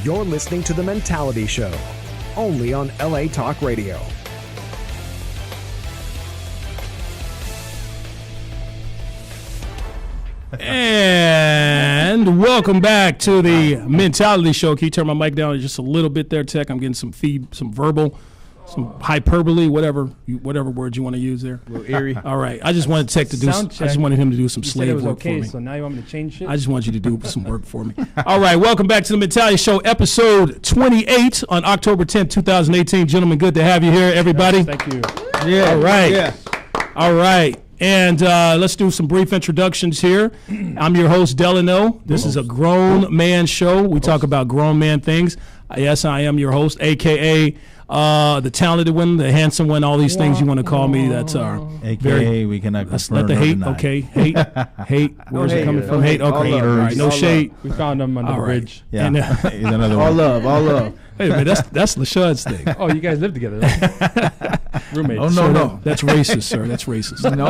You're listening to The Mentality Show, only on LA Talk Radio. And welcome back to the Mentality Show. Can you turn my mic down just a little bit there, Tech? I'm getting some some verbal, some hyperbole, whatever words you want to use there. A little eerie. All right. I just wanted Tech to do. I just wanted him to do some slave work for me. So now you want me to change shit? I just want you to do some work for me. All right. Welcome back to the Mentality Show, episode 28 on October 10th, 2018. Gentlemen, good to have you here, everybody. Yes, thank you. Yeah. All right. Yeah. All right. And let's do some brief introductions here. I'm your host, Delano. This is a grown man show. We talk about grown man things. Yes, I am your host, a.k.a. The talented one, the handsome one, all these things you want to call me. That's our a.k.a. we cannot let the hate, okay, hate. Where's it coming from? Hate, okay, all right, no shade. We found him on the bridge. Yeah, and, he's another all one. all love. Hey, man, that's LaShaw's thing. Oh, you guys live together, right? Roommates. Oh, no. That's racist, sir. That's racist. No.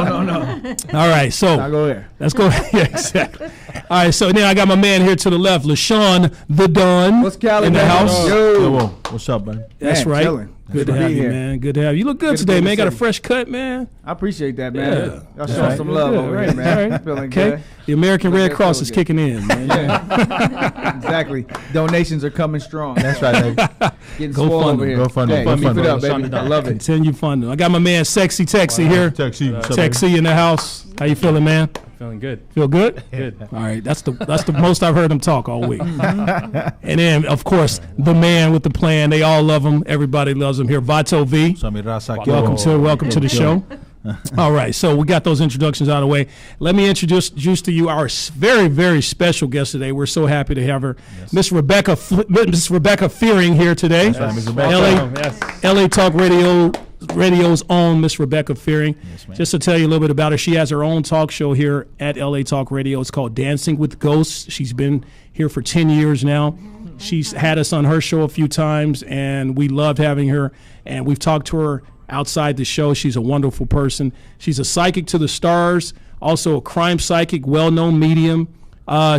All right, so I'll go there. Let's go. Yeah, exactly. All right, so now I got my man here to the left, LaShawn the Don. What's Cali in the house? Yo, what's up, buddy? That's right. Chilling. Good to have you, man. Good to have you. You look good today, man. Got a fresh cut, man. I appreciate that, man. Yeah. Y'all showing some love over here, man. Right. Feeling Okay. good. The American Red Feeling Cross is good. kicking in, man. Yeah. Exactly. Donations are coming strong. That's right, baby. Getting Go swole fund over them. here. Go fund them. Hey, Go keep fund it them. up, baby. I love it. Continue funding. I got my man Sexy Texy here. Taxi. Texy in the house. How you feeling, man? Feeling good. Feel good? Good. All right, that's the most I've heard him talk all week. And then, of course, the man with the plan. They all love him. Everybody loves him here. Vato V. Welcome to the show. All right, so we got those introductions out of the way. Let me introduce to you our very, very special guest today. We're so happy to have her, Miss Rebeca Fearing here today. That's right, Ms. Rebecca. LA Talk Radio's own Miss Rebeca Fearing. Yes, ma'am. Just to tell you a little bit about her, she has her own talk show here at LA Talk Radio. It's called Dancing with Ghosts. She's been here for 10 years now. She's had us on her show a few times, and we loved having her. And we've talked to her outside the show. She's a wonderful person. She's a psychic to the stars, also a crime psychic, well-known medium.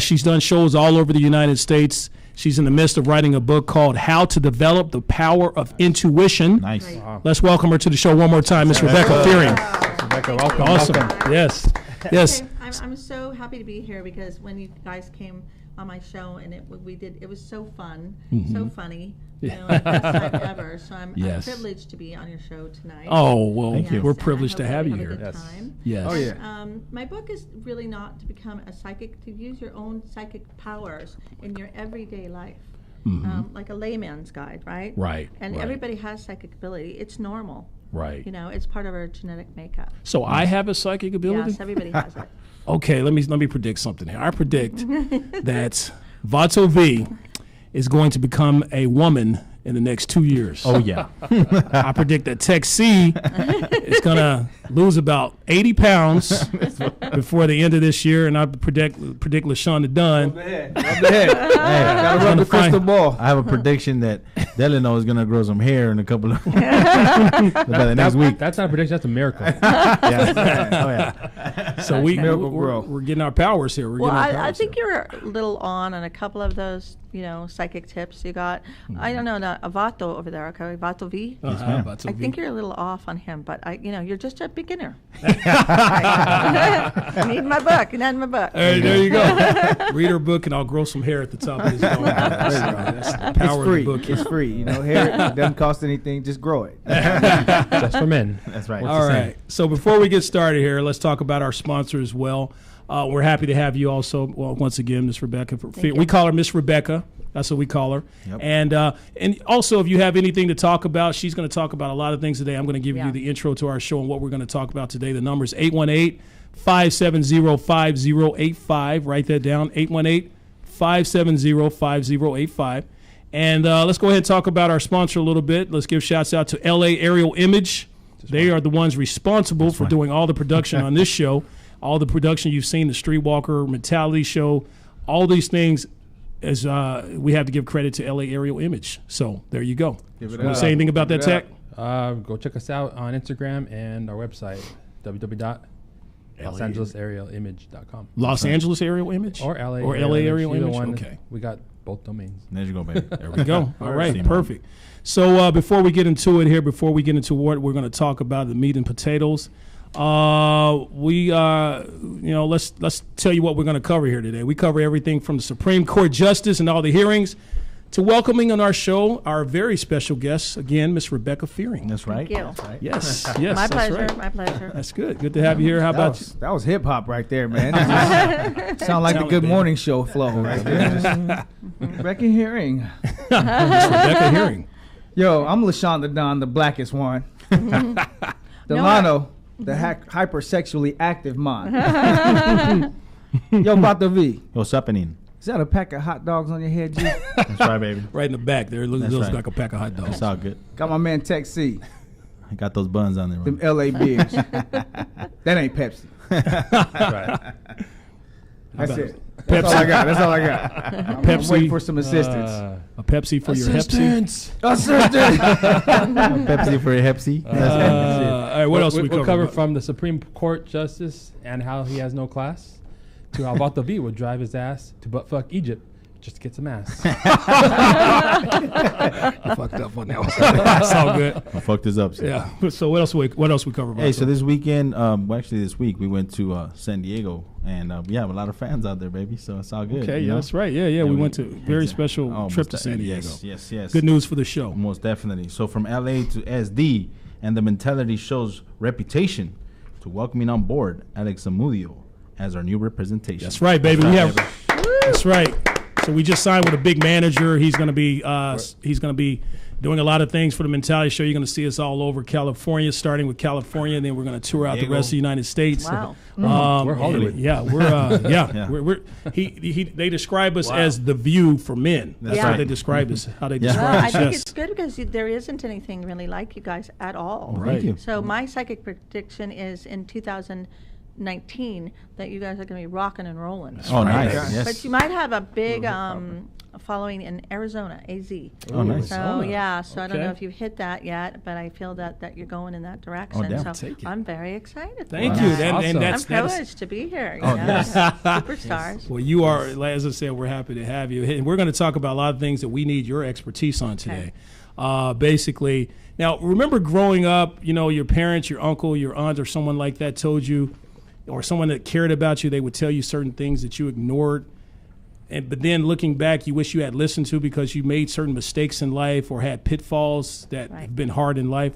She's done shows all over the United States. She's in the midst of writing a book called How to Develop the Power of Intuition. Nice. Wow. Let's welcome her to the show one more time, Miss Rebeca Fearing. Rebecca, welcome. Awesome. Welcome. Yes. Yes. Okay, I'm so happy to be here because when you guys came on my show and it was so fun, so funny, you know, the best time ever. So I'm privileged to be on your show tonight. Oh, well, Thank you. we're Yes, and I privileged to hope have you a here. good time. Yes. Oh, yeah. My book is really not to become a psychic, to use your own psychic powers in your everyday life. Like a layman's guide, right? Right, And right. everybody has psychic ability. It's normal. Right. You know, it's part of our genetic makeup. So I have a psychic ability? Yes, everybody has it. Okay, let me predict something here. I predict that Vato V is going to become a woman in the next 2 years. Oh, yeah. I predict that Tech C is going to lose about 80 pounds before the end of this year, and I predict LaShawn the Dunn. Gotta rub the crystal ball. I have a prediction that Delano is going to grow some hair in a couple of by the next week. That's not a prediction. That's a miracle. Yeah. Oh, yeah. So we're getting our powers here. Well, I think you're a little on a couple of those, you know, psychic tips you got. I don't know, Vato over there, okay, Vato V. Vato I V. think you're a little off on him, but you're just a beginner. Need my book. Hey, there you go. Read her book, and I'll grow some hair at the top of this dome. That's the power It's free. of the book. It's free. You know, hair it doesn't cost anything. Just grow it. That's for men. That's right. All right. So before we get started here, let's talk about our sponsor as well. We're happy to have you also. Well, once again, Miss Rebeca. We call her Miss Rebeca. That's what we call her. Yep. And also, if you have anything to talk about, she's going to talk about a lot of things today. I'm going to give you the intro to our show and what we're going to talk about today. The number is 818-570-5085. Write that down, 818-570-5085. And let's go ahead and talk about our sponsor a little bit. Let's give shouts out to LA Aerial Image. They are the ones responsible for doing all the production on this show, all the production you've seen, the Streetwalker, Mentality Show, all these things. As we have to give credit to LA Aerial Image. So there you go. Want to say anything about that, Tech? Go check us out on Instagram and our website, www.LosAngelesAerialImage.com. Los Angeles Aerial Image? Or LA. Or LA Aerial Either Image? one. Okay. We got both domains. There you go, baby. There we go. All right, See, perfect. So before we get into it here, before we get into what we're going to talk about, the meat and potatoes, let's tell you what we're going to cover here today. We cover everything from the Supreme Court justice and all the hearings to welcoming on our show our very special guest, again, Miss Rebecca Fearing. That's right. Thank you. That's right. Yes, My that's pleasure. right. My pleasure. That's good. Good to have you here. How about you? That was hip hop right there, man. Sound like the Talent, Good baby. Morning Show flow right there. Rebeca Hearing. Miss Rebecca Fearing. Yo, I'm LaShawn Don, the blackest one. Delano, the hypersexually active man. Yo, Bato V. What's happening? Is that a pack of hot dogs on your head, G? That's right, baby. Right in the back there. It looks That's right. like a pack of hot dogs. It's all good. Got my man Tech C. I got those buns on there. Them Bro. LA beers. That ain't Pepsi. Right. That's about it. That's all I got. That's all I got. I'm Pepsi. waiting for some assistance. A Pepsi for your Pepsi. Assistance. Pepsi for a Hepsi. All right, what else we'll, we we'll cover? cover from the Supreme Court justice and how he has no class to how Bato V would drive his ass to butt fuck Egypt just to get some ass. I fucked up on that one. That's all good. I fucked this up. So. Yeah. So what else we cover? Hey, so this weekend, actually this week, we went to San Diego, and we have a lot of fans out there, baby. So it's all good. Okay, you yeah, know? that's right. Yeah, we went to a very Exactly. special trip to San Diego. Yes. Good news for the show. Most definitely. So from LA to SD, and the mentality show's reputation to welcoming on board Alex Zamudio as our new representation. That's right, baby. We have. That's right. So we just signed with a big manager. He's going to be doing a lot of things for the Mentality Show. You're going to see us all over California, starting with California, and then we're going to tour out the rest of the United States. Wow. We're Hollywood. Yeah, we're they describe us as the View for men. That's Yeah. how they describe us. How they Yeah. describe Well, I us. think Yes. it's good because there isn't anything really like you guys at all. Right. Thank you. So my psychic prediction is in 2019 that you guys are going to be rocking and rolling. Oh, nice. Okay. Yes. But you might have a big following in Arizona, AZ. Oh, nice. So Arizona. yeah, so I don't Okay. know if you've hit that yet, but I feel that you're going in that direction. damn. So Take it. I'm very excited. Thank for you. that. And Awesome. that's I'm that is- privileged to be here. Oh, yes. yes. Superstars. Well, you are, as I said, we're happy to have you. And we're going to talk about a lot of things that we need your expertise on today. Basically, now, remember growing up, your parents, your uncle, your aunt, or someone like that told you, or someone that cared about you, they would tell you certain things that you ignored. But then looking back, you wish you had listened to because you made certain mistakes in life or had pitfalls that Right. have been hard in life.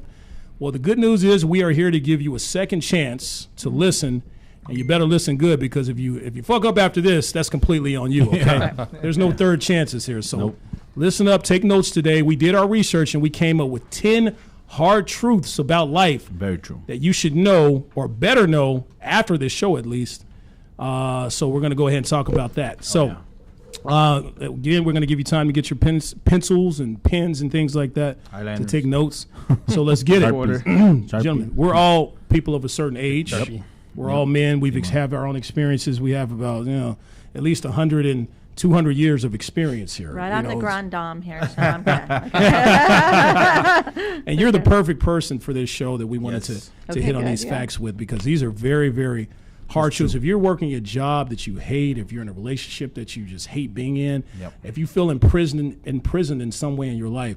Well, the good news is we are here to give you a second chance to listen, and you better listen good because if you fuck up after this, that's completely on you. Okay, there's no third chances here. So listen up, take notes today. We did our research and we came up with 10 hard truths about life Very true. that you should know or better know after this show at least. So we're going to go ahead and talk about that. So. Again, we're going to give you time to get your pencils and pens and things like that to Eyeliners. take notes. So let's get it. Sharpie. Gentlemen, we're all people of a certain age. Sharpie. We're all men. We have our own experiences. We have about, at least 100 and 200 years of experience here. Right, you I'm the know. grand dame here, so I'm good. And you're the perfect person for this show that we wanted Yes. to Okay, hit on good, these yeah. facts with because these are very, very hard truths. If you're working a job that you hate, if you're in a relationship that you just hate being in, Yep. if you feel imprisoned in some way in your life,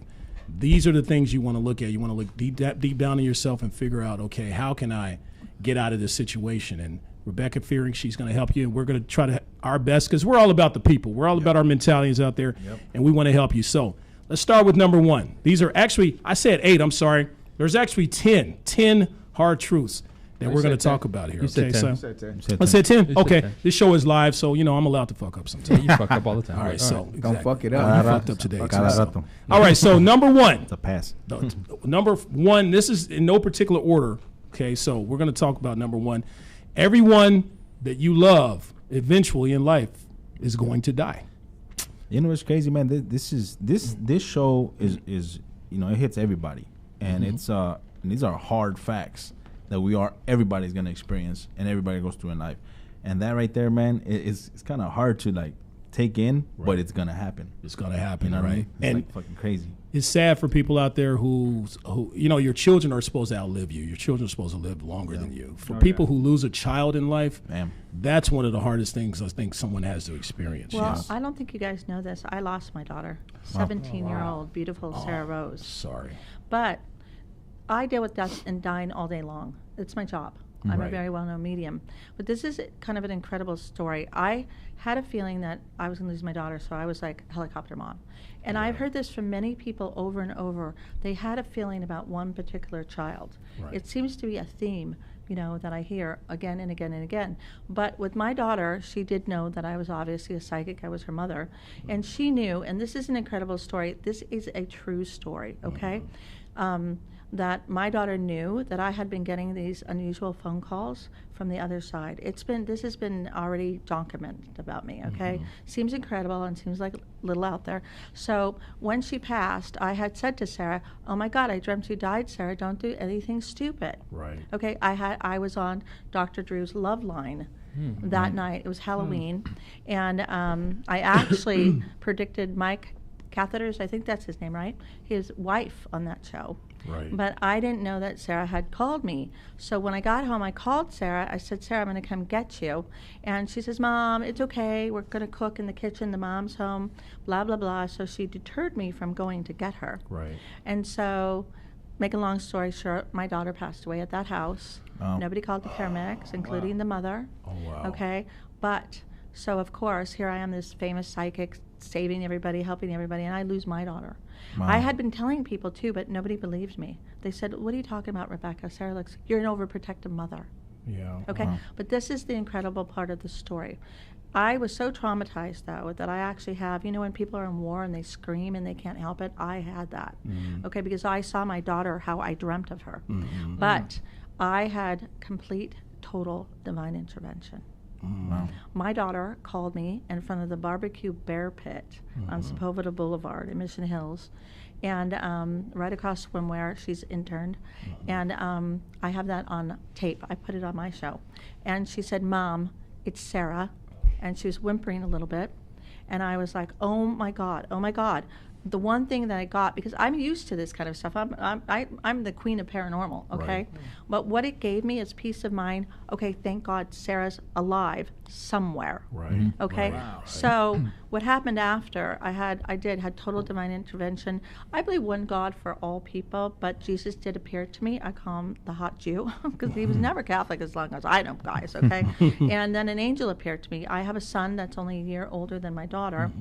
these are the things you want to look at. You want to look deep down in yourself and figure out, okay, how can I get out of this situation? And Rebeca Fearing, she's going to help you, and we're going to try our best because we're all about the people. We're all about our mentalities out there, and we want to help you. So let's start with number one. These are actually, I said 8, I'm sorry. There's actually 10 hard truths that we're going to talk about here. You said Okay, 10. so Said I said 10. said Okay, 10. this show is live, so I'm allowed to fuck up sometimes. You fuck up all the time. All right, so Don't exactly. fuck it You up. fucked up today. Cada So- rato. All right, so number one. It's a pass. Number one, this is in no particular order. Okay, so we're going to talk about number one. Everyone that you love eventually in life is going to die. You know what's crazy, man? This show is it hits everybody, and it's and these are hard facts that everybody's gonna experience and everybody goes through in life, and that right there, man, it's kind of hard to take in, but it's gonna happen. It's gonna happen, You know what I right? mean? It's And like fucking crazy. it's sad for people out there who your children are supposed to outlive you. Your children are supposed to live longer than you. For people who lose a child in life, that's one of the hardest things I think someone has to experience. Well, I don't think you guys know this. I lost my daughter, 17-year-old, beautiful Sarah Rose. Sorry. But I deal with death and dying all day long. It's my job. I'm a very well-known medium. But this is kind of an incredible story. I had a feeling that I was going to lose my daughter, so I was like helicopter mom. And I've heard this from many people over and over. They had a feeling about one particular child. Right. It seems to be a theme, that I hear again and again and again. But with my daughter, she did know that I was obviously a psychic. I was her mother. And she knew, and this is an incredible story. This is a true story, okay? That my daughter knew that I had been getting these unusual phone calls from the other side. This has been already documented about me, okay? Seems incredible and seems like a little out there. So when she passed, I had said to Sarah, oh my God, I dreamt you died, Sarah, don't do anything stupid. Right. Okay, I was on Dr. Drew's Love Line that night. It was Halloween. And I actually predicted Mike Catheter's, I think that's his name, right? His wife on that show. Right. But I didn't know that Sarah had called me. So when I got home, I called Sarah. I said, Sarah, I'm going to come get you. And she says, Mom, it's okay. We're going to cook in the kitchen. The mom's home, blah, blah, blah. So she deterred me from going to get her. Right. And so, make a long story short, my daughter passed away at that house. Oh. Nobody called the paramedics, including the mother. Oh, wow. Okay? But, so of course, here I am, this famous psychic, saving everybody, helping everybody, and I lose my daughter. Wow. I had been telling people too, but nobody believed me. They said, what are you talking about, Rebecca? Sarah looks, you're an overprotective mother. Yeah. Okay? But this is the incredible part of the story. I was so traumatized, though, that I actually have, when people are in war and they scream and they can't help it, I had that. Okay? Because I saw my daughter, how I dreamt of her. But I had complete, total divine intervention. Wow. My daughter called me in front of the Barbecue Bear Pit on Sepulveda Boulevard in Mission Hills, and right across from where she's interned. And I have that on tape. I put it on my show. And she said, Mom, it's Sarah. And she was whimpering a little bit. And I was like, oh my God, oh my God. The one thing that I got, because I'm used to this kind of stuff, I'm the queen of paranormal, okay? Right. But what it gave me is peace of mind. Okay, thank God Sarah's alive somewhere. Right. Okay, Right. so what happened after, I had total divine intervention. I believe one God for all people, but Jesus did appear to me. I call him the hot Jew, because he was never Catholic as long as I know, guys, okay? And then an angel appeared to me. I have a son that's only a year older than my daughter,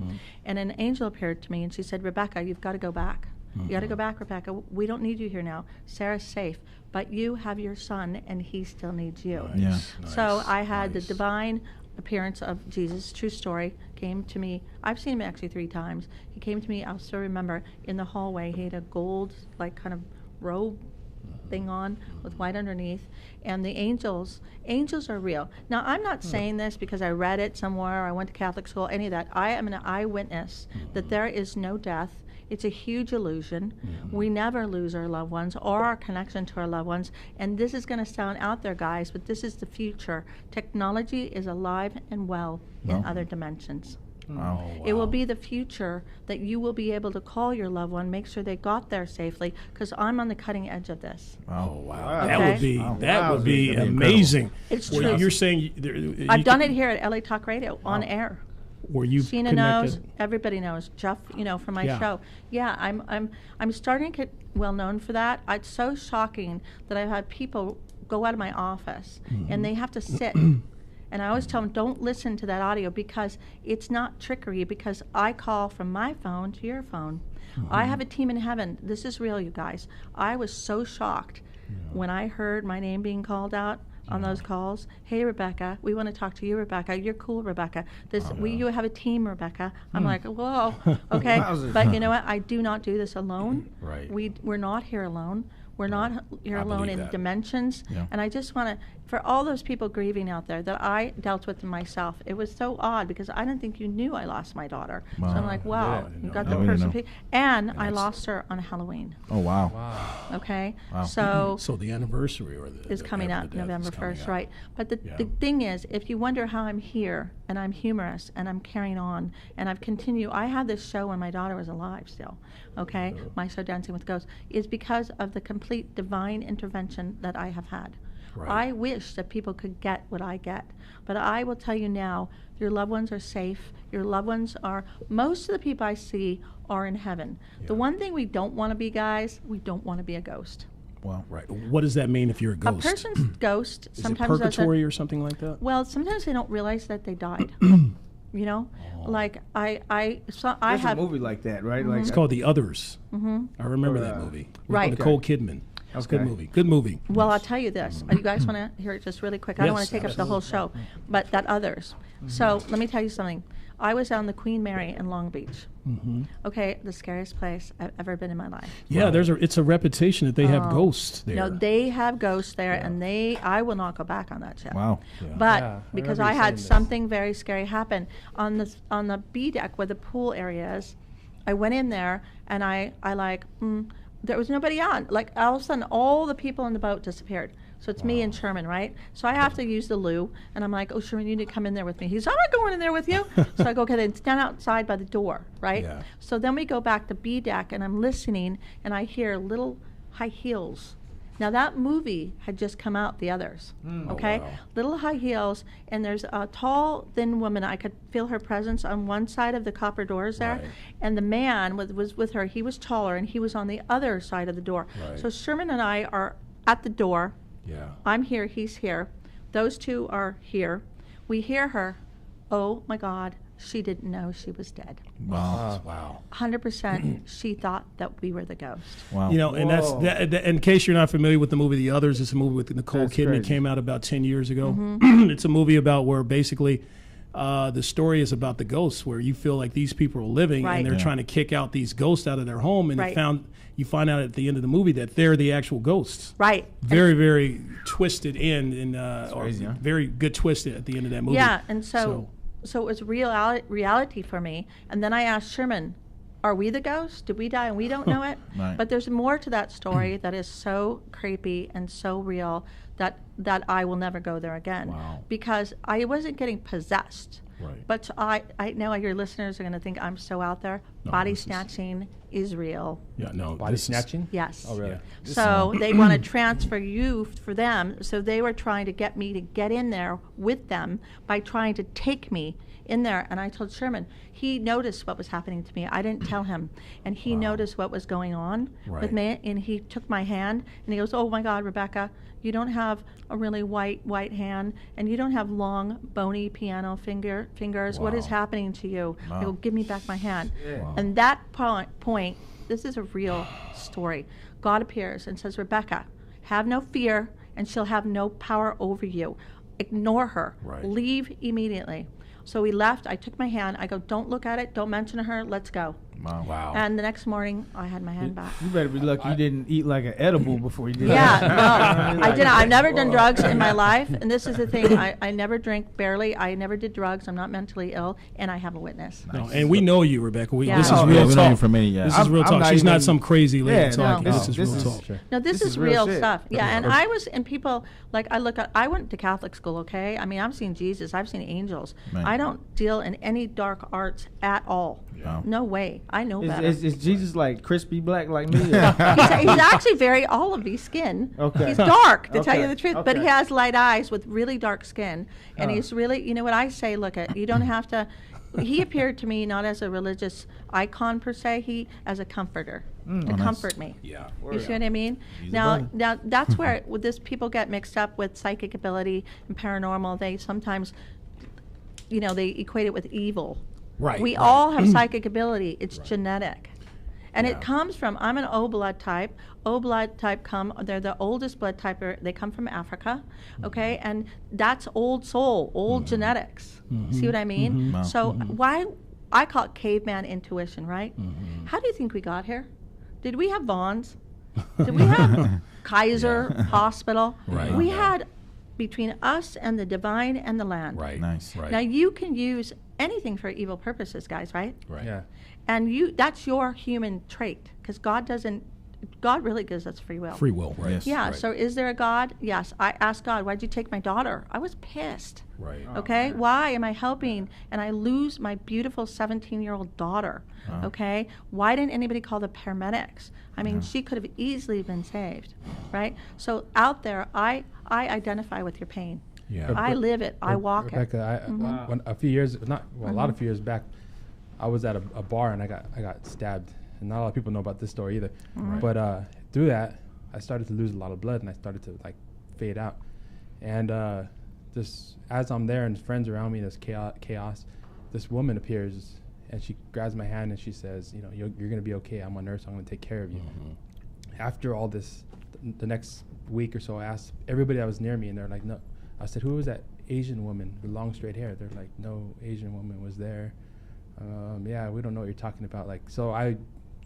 and an angel appeared to me, and she said, Rebecca, you've got to go back. You got to go back, Rebecca. We don't need you here now. Sarah's safe, but you have your son, and he still needs you. Nice. Yeah. So I had the divine appearance of Jesus, true story, came to me. I've seen him actually 3 times. He came to me, I'll still remember, in the hallway. He had a gold, kind of robe thing on with white underneath. And the angels are real. Now, I'm not saying this because I read it somewhere, or I went to Catholic school, any of that. I am an eyewitness that there is no death. It's a huge illusion. We never lose our loved ones or our connection to our loved ones. And this is going to sound out there, guys, but this is the future. Technology is alive and well in other dimensions. Wow. It will be the future that you will be able to call your loved one, make sure they got there safely, because I'm on the cutting edge of this. Oh wow, Okay. that would be That'd be amazing. It's Where true. You're saying I've done it here at LA Talk Radio on air. Where you Sheena knows, everybody knows. Jeff, from my Yeah. show. Yeah, I'm starting to get well known for that. It's so shocking that I've had people go out of my office and they have to sit. And I always tell them, don't listen to that audio, because it's not trickery, because I call from my phone to your phone. I have a team in heaven. This is real, you guys. I was so shocked when I heard my name being called out on those calls. Hey, Rebecca, we want to talk to you, Rebecca. You're cool, Rebecca. You have a team, Rebecca. I'm like, whoa, okay. Wowzers. But you know what? I do not do this alone. Right. We're not here alone. We're not here I alone believe in that. dimensions. Yeah. And I just want to, for all those people grieving out there that I dealt with myself, it was so odd because I didn't think you knew I lost my daughter. So Wow. I'm like, wow, I didn't you know got that. the No, we didn't person. know. And I that's- lost her on Halloween. Oh wow. Wow. Okay? Wow. So So the anniversary or the is coming after up the death November is coming 1st, up. right? But the Yeah. thing is, if you wonder how I'm here and I'm humorous and I'm carrying on and I've continued, I had this show when my daughter was alive still, okay? My show, Dancing with Ghosts, is because of the complete divine intervention that I have had. Right. I wish that people could get what I get. But I will tell you now, your loved ones are safe. Your loved ones are, most of the people I see are in heaven. The Yeah. one thing we don't want to be, guys, we don't want to be a ghost. Wow. Right. What does that mean if you're a ghost? A person's ghost is it sometimes doesn't. purgatory or something like that? Well, sometimes they don't realize that they died. You know, like I There's have. a movie like that, right? Like It's called The Others. I remember that movie. With Right. Nicole Kidman. It's a good Okay. movie. Good movie. Well, I'll tell you this. You guys want to hear it just really quick? I don't want Yes, to take up the whole show, but that others. So let me tell you something. I was on the Queen Mary in Long Beach. Okay, the scariest place I've ever been in my life. Yeah, it's a reputation that they have ghosts there. No, they have ghosts there, and I will not go back on that ship. Wow. But Yeah, I because remember I you had saying this. something very scary happen on the B deck where the pool area is, I went in there and I there was nobody on. Like all of a sudden, all the people on the boat disappeared. So it's me and Sherman, right? So I have to use the loo, and I'm like, "Oh, Sherman, you need to come in there with me." He's, "I'm not going in there with you." So I go, "Okay, then stand outside by the door, right?" Yeah. So then we go back to B deck, and I'm listening, and I hear little high heels. Now that movie had just come out, The Others. Okay, wow. little high heels, and there's a tall, thin woman. I could feel her presence on one side of the copper doors there, Right. and the man was with her. He was taller, and he was on the other side of the door. Right. So Sherman and I are at the door. Yeah. I'm here, he's here. Those two are here. We hear her. Oh my God, she didn't know she was dead. Wow. Wow. 100% she thought that we were the ghost. Wow. You know, and Whoa. that, in case you're not familiar with the movie The Others, it's a movie with Nicole That's Kidman. crazy. It came out about 10 years ago. Mm-hmm. It's a movie about where basically the story is about the ghosts, where you feel like these people are living Right. and they're Yeah. trying to kick out these ghosts out of their home, and Right. you find out at the end of the movie that they're the actual ghosts. Right. Very, very twisted end, and or crazy, huh? very good twist at the end of that movie. Yeah, and so it was reality for me. And then I asked Sherman, "Are we the ghosts? Did we die and we don't know it?" Right. But there's more to that story that is so creepy and so real that I will never go there again. Wow. Because I wasn't getting possessed. Right. But I know your listeners are going to think I'm so out there. No, Body this is- snatching is real. Yeah, no, Body this is- snatching? Yes. Oh, really? Yeah. So they want to transfer you for them. So they were trying to get me to get in there with them by trying to take me in there. And I told Sherman, he noticed what was happening to me. I didn't tell him. And he noticed what was going on with Right. me. And he took my hand and he goes, "Oh my God, Rebecca, you don't have a really white hand, and you don't have long, bony piano fingers. What is Wow. happening to you?" I go, Wow. "Give me back my hand." Wow. And that point, this is a real story. God appears and says, "Rebecca, have no fear, and she'll have no power over you. Ignore her. Right. Leave immediately." So we left. I took my hand. I go, "Don't look at it. Don't mention her. Let's go." Wow. Wow. And the next morning, I had my hand back. You better be lucky you didn't eat like an edible before you did Yeah, that. no, I didn't. I've never done drugs in my life, and this is the thing. I never drink, barely. I never did drugs. I'm not mentally ill, and I have a witness. No, and we know you, Rebecca. Yeah. This is Oh, real yeah, we know talk. you for many years. This is I'm- real I'm talk. not She's not even- some crazy lady Yeah, no, talking. no, This is this real is- talk. Sure. No, this This is is real real shit. stuff. Yeah, and people, like, I went to Catholic school, okay? I mean, I've seen Jesus, I've seen angels. Right. I don't deal in any dark arts at all. Wow. No way. I know better. Is Jesus like crispy black like me? he's actually very olivey skin. Okay. He's dark, to tell you Okay, the truth, but he okay. has light eyes with really dark skin. And Huh. he's really, you know what I say, look, you don't have to, he appeared to me not as a religious icon per se, as a comforter, to nice. comfort me. Yeah. You see what I mean? He's a Now, brother. now that's where with this people get mixed up with psychic ability and paranormal. They sometimes, they equate it with evil. Right. We right. all have psychic ability. It's genetic. And Yeah. it comes from, I'm an O blood type. O blood type they're the oldest blood type. They come from Africa, okay? And that's old soul, old genetics. See what I mean? Wow. So why, I call it caveman intuition, right? How do you think we got here? Did we have Vaughns? Did we have Kaiser Hospital? Right. We had between us and the divine and the land. Right. Nice. Right. Now you can use anything for evil purposes, guys, right? Right. Yeah. And that's your human trait, because God really gives us free will. Free will. Right. Yes. Yeah, Right. so is there a God? Yes. I asked God, why'd you take my daughter? I was pissed. Right. Okay, why am I helping and I lose my beautiful 17-year-old daughter? Okay, why didn't anybody call the paramedics? I mean, she could have easily been saved, right? So out there, I identify with your pain. Yeah. I live it. I walk Rebecca, it. when a few years, a lot of years back, I was at a bar and I got stabbed, and not a lot of people know about this story either. But through that, I started to lose a lot of blood and I started to like fade out, and just as I'm there and friends around me, there's chaos. This woman appears and she grabs my hand and she says, you're gonna be okay. I'm a nurse. I'm gonna take care of you. After all this, the next week or so, I asked everybody that was near me, and they're like, no. I said, who was that Asian woman with long straight hair? They're like, no Asian woman was there. Yeah, we don't know what you're talking about. Like, so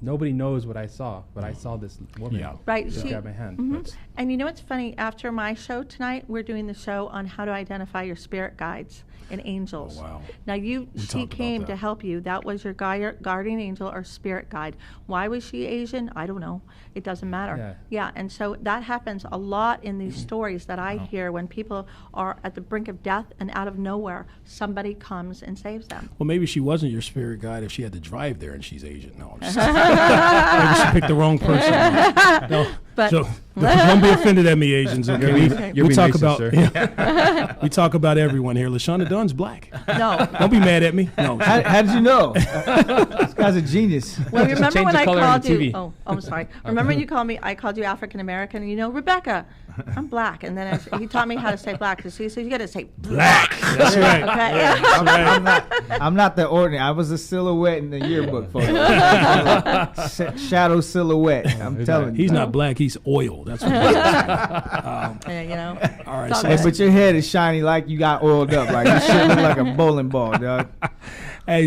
nobody knows what I saw, but I saw this woman. Yeah. Right. Just grab my hand. Mhm. And you know what's funny? After my show tonight, we're doing the show on how to identify your spirit guides and angels. Oh, wow. Now she talked about came that. to help you. That was your guardian angel or spirit guide. Why was she Asian? I don't know. It doesn't matter. Yeah. And so that happens a lot in these stories that I hear when people are at the brink of death and out of nowhere, somebody comes and saves them. Well, maybe she wasn't your spirit guide if she had to drive there and she's Asian. No, I'm just maybe she picked the wrong person. No, But so don't be offended at me, Asians. Okay, You're we being talk racist, about sir. we talk about everyone here. LaShonda Dunn's black. No. Don't be mad at me. No, How did you know? This guy's a genius. Well, remember change when the I color on called the you? TV. Oh, I'm sorry. Remember when you called me? I called you African American, and Rebecca, I'm black. And then he taught me how to say black. So he said, you got to say black. that's right. Okay. I'm not that ordinary. I was a silhouette in the yearbook photo. Shadow silhouette. I'm telling you. He's not black. He's oil. That's what. He is. All right. It's all So Hey, good. but your head is shiny like you got oiled up. Like you shit look like a bowling ball, dog. Hey,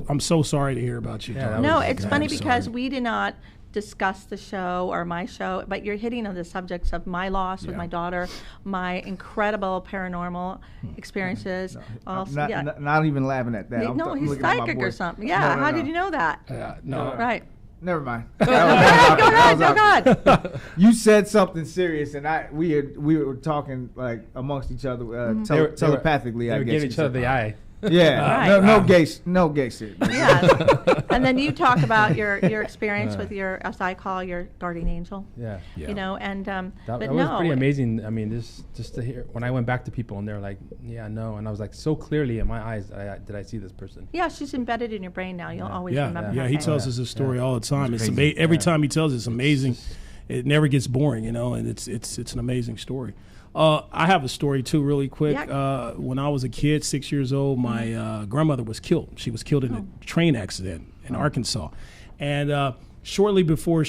I'm so sorry to hear about you. Yeah, Tom. that No, was- it's I'm funny because sorry. we did not discuss the show or my show, but you're hitting on the subjects of my loss with Yeah. my daughter, my incredible paranormal experiences. Also, Not even laughing at that. I'm no, he's looking at my psychic boy. or something. Yeah, No, how no. did you know that? No. Right. Never mind. Go ahead, go ahead. You said something serious, and we were talking like amongst each other telepathically. They I were guess giving you each other could the say. eye. Yeah, Right. no gay shit. Yes. And then you talk about your experience with your, as I call your guardian angel. Yeah. Yeah. And That but was no, pretty amazing. I mean, just to hear when I went back to people and they're like, "Yeah, no," and I was like, so clearly in my eyes, did I see this person? Yeah, she's embedded in your brain now. You'll always remember Yeah, her he face. tells us his story all the time. It's crazy. every time he tells it, it's amazing. It never gets boring, and it's an amazing story. I have a story too, really quick. Yeah. When I was a kid, 6 years old, my grandmother was killed. She was killed in a train accident in Arkansas, and shortly before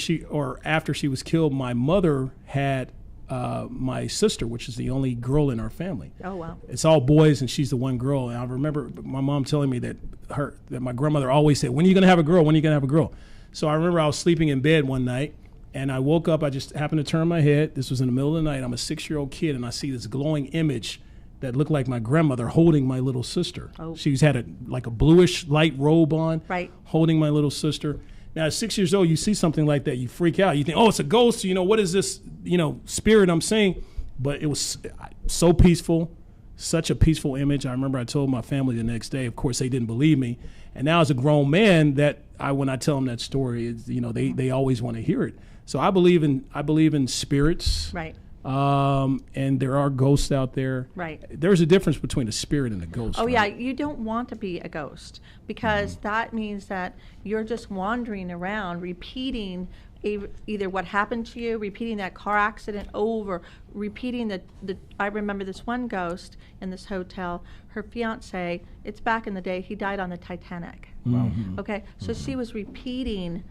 after she was killed, my mother had my sister, which is the only girl in our family. Oh, wow. It's all boys, and she's the one girl. And I remember my mom telling me that my grandmother always said, "When are you gonna have a girl? When are you gonna have a girl?" So I remember I was sleeping in bed one night, and I woke up. I just happened to turn my head. This was in the middle of the night. I'm a 6-year-old kid, and I see this glowing image that looked like my grandmother holding my little sister. Oh. She's had a bluish light robe on, Right. holding my little sister. Now, at 6 years old, you see something like that, you freak out. You think, oh, it's a ghost. What is this, spirit I'm seeing? But it was so peaceful, such a peaceful image. I remember I told my family the next day. Of course, they didn't believe me. And now as a grown man, when I tell them that story, they always want to hear it. So I believe in spirits. Right. And there are ghosts out there. Right. There's a difference between a spirit and a ghost. Oh, right? yeah, you don't want to be a ghost because that means that you're just wandering around repeating either what happened to you, repeating that car accident over, repeating I remember this one ghost in this hotel, her fiance, it's back in the day, he died on the Titanic. Okay, so she was repeating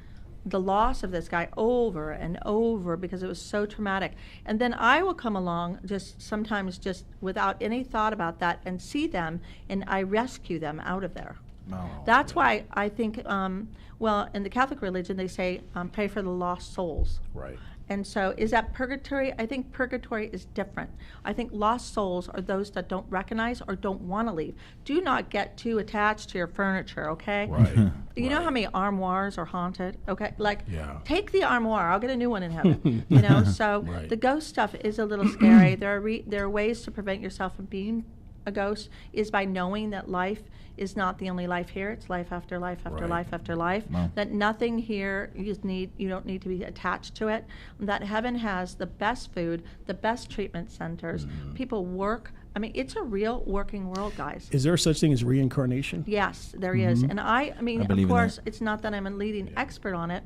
the loss of this guy over and over because it was so traumatic. And then I will come along sometimes without any thought about that and see them, and I rescue them out of there. No. That's why I think, well, in the Catholic religion, they say pray for the lost souls. Right. And so is that purgatory? I think purgatory is different. I think lost souls are those that don't recognize or don't want to leave. Do not get too attached to your furniture, okay? Right. You know how many armoires are haunted? Okay, like Yeah. take the armoire. I'll get a new one in heaven. You know, so Right. the ghost stuff is a little scary. There are ways to prevent yourself from being a ghost is by knowing that life is not the only life here. It's life after life after Right. life after life. Wow. That nothing here you don't need to be attached to it. That heaven has the best food, the best treatment centers. People work. I mean, it's a real working world, guys. Is there such thing as reincarnation? Yes, there is. And I mean, I believe of in course, that. it's not that I'm a leading expert on it,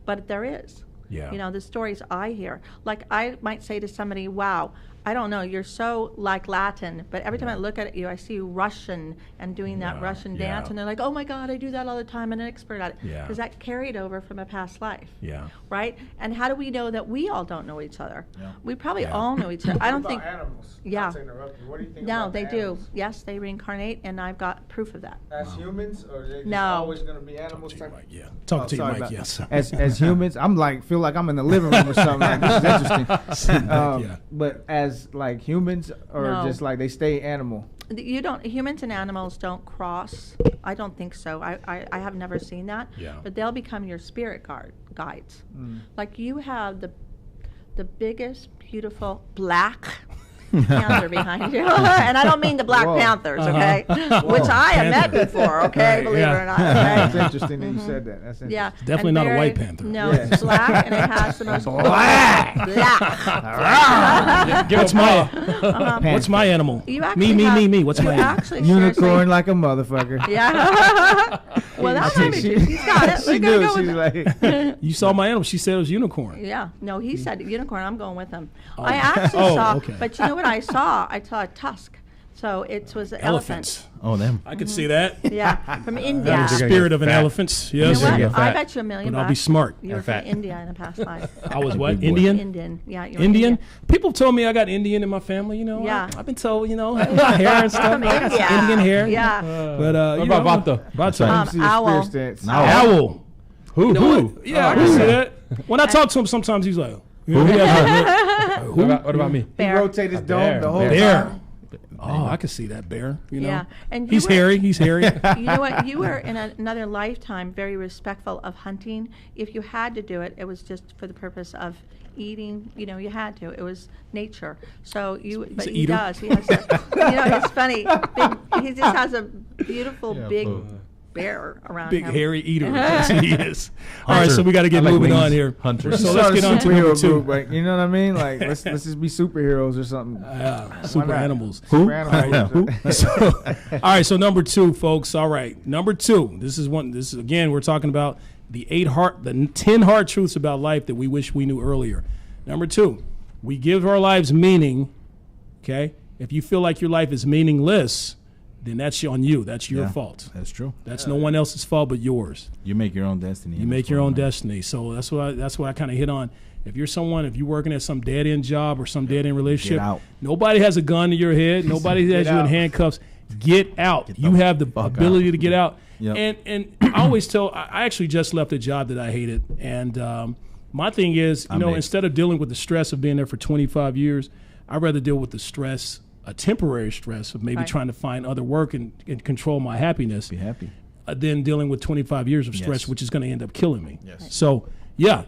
but there is. Yeah. You know, the stories I hear. Like, I might say to somebody, wow, I don't know, you're so like Latin, but every time I look at you, I see you Russian and doing that Yeah, Russian yeah. dance, and they're like, oh my God, I do that all the time, I'm an expert at it. Yeah. Because that carried over from a past life. Yeah. Right? And how do we know that we all don't know each other? Yeah. We probably Yeah. all know each other. I don't What think. about animals? Yeah. Not to interrupt you. What do you think No, about they the do. animals? Yes, they reincarnate, and I've got proof of that. As humans, or are they just No. always going to be animals? Talk to your type? mic, yeah. Talk Oh, to your sorry mic, about- yes. As humans, I'm like feel like I'm in the living room or something. Like, this is interesting. Yeah. But as like humans, or No. just like they stay animal. You don't. Humans and animals don't cross. I don't think so. I have never seen that. Yeah. But they'll become your spirit guides. Like you have the biggest, beautiful black panther behind you, and I don't mean the Black Whoa. Panthers, okay? Which I have met before, okay? Right, Believe yeah. it or not. That's Okay? interesting that you said that. That's interesting. Yeah, Definitely and not a very- white panther. No, Yeah. it's black, and it has the most Black. black. What's my Panther. what's my animal? You actually Me. What's you my animal? actually Unicorn seriously- like a motherfucker. Yeah. Well, that's She- not me. He's got it. She We're gonna knew. go with She's it. like, You saw my animal. She said it was unicorn. Yeah. No, he said unicorn. I'm going with him. I actually Oh, saw, okay. but you know what I saw? I saw a tusk. So it was an Elephants. Oh, them. I could see that. Yeah, from India. You're gonna Spirit get of an fat. elephant. You know Yes. what? get I fat. bet you $1 million. But I'll be smart. You were And from fat. India in a past life. I was what? Big boy. Indian? Indian. Yeah, you were Indian? People told me I got Indian in my family, you know. Yeah. I've been told, you know, I got hair and stuff. From I got some India. Indian hair. Yeah. But What you about know, Vato? Vato. see a owl. spirit stance. Now- Owl. Who? You know Who? what? Yeah, I can see that. When I talk to him, sometimes he's like, you know, he has a- What about me? He Bear. rotate his dome bear. the whole bear. time. Oh, I can see that bear. You know, Yeah. And you he's were- hairy. He's hairy. You know what? You were in another lifetime very respectful of hunting. If you had to do it, it was just for the purpose of eating. You know, you had to. It was nature. So you, but an he eater. does. He has. You know, it's funny. He just has a beautiful big bear around Big him. hairy eater. Yes, he is. All right, so we got to get I like moving wings. on here. Hunter. So Start let's a get on to number superhero two. group, like, you know what I mean? Like let's just be superheroes or something. Super not? animals. Super animals. So, all right, so number two, folks. All right, number two. This is again. We're talking about the 10 hard truths about life that we wish we knew earlier. Number two, we give our lives meaning. Okay, if you feel like your life is meaningless, then that's on you. That's your Yeah, fault. That's true. That's no one else's fault but yours. You make your own destiny. You make your own destiny. So that's what I kind of hit on. If you're working at some dead end job or some dead end relationship, out. nobody has a gun to your head. Nobody has you in out. handcuffs. Get out. Get You the have the fuck ability out. to get out. Yep. And I always tell. I actually just left a job that I hated, and my thing is, instead of dealing with the stress of being there for 25 years, I'd rather deal with the stress, a temporary stress of maybe Right. trying to find other work and control my happiness Be happy. than dealing with 25 years of stress, Yes. which is going to end up killing me. Yes. So, yeah,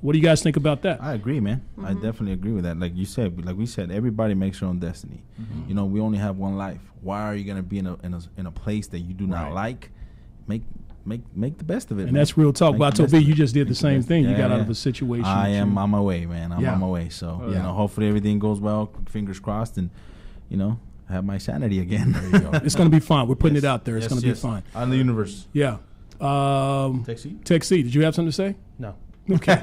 what do you guys think about that? I agree, man. I definitely agree with that. Like you said, like we said, everybody makes their own destiny. You know, we only have one life. Why are you gonna be in a place that you do not Right. like? Make the best of it. And man. that's real talk. Make the Bato best B, of you it. just did the Make same best- thing. You Yeah, got out yeah. of a situation. I that am you- on my way, man. I'm Yeah. on my way. So you Yeah. know, hopefully everything goes well. Fingers crossed, and have my sanity again. There you go. It's going to be fine. We're putting it out there. It's going to be fine. On the universe. Yeah. Taxi. Tech C, did you have something to say? No. Okay.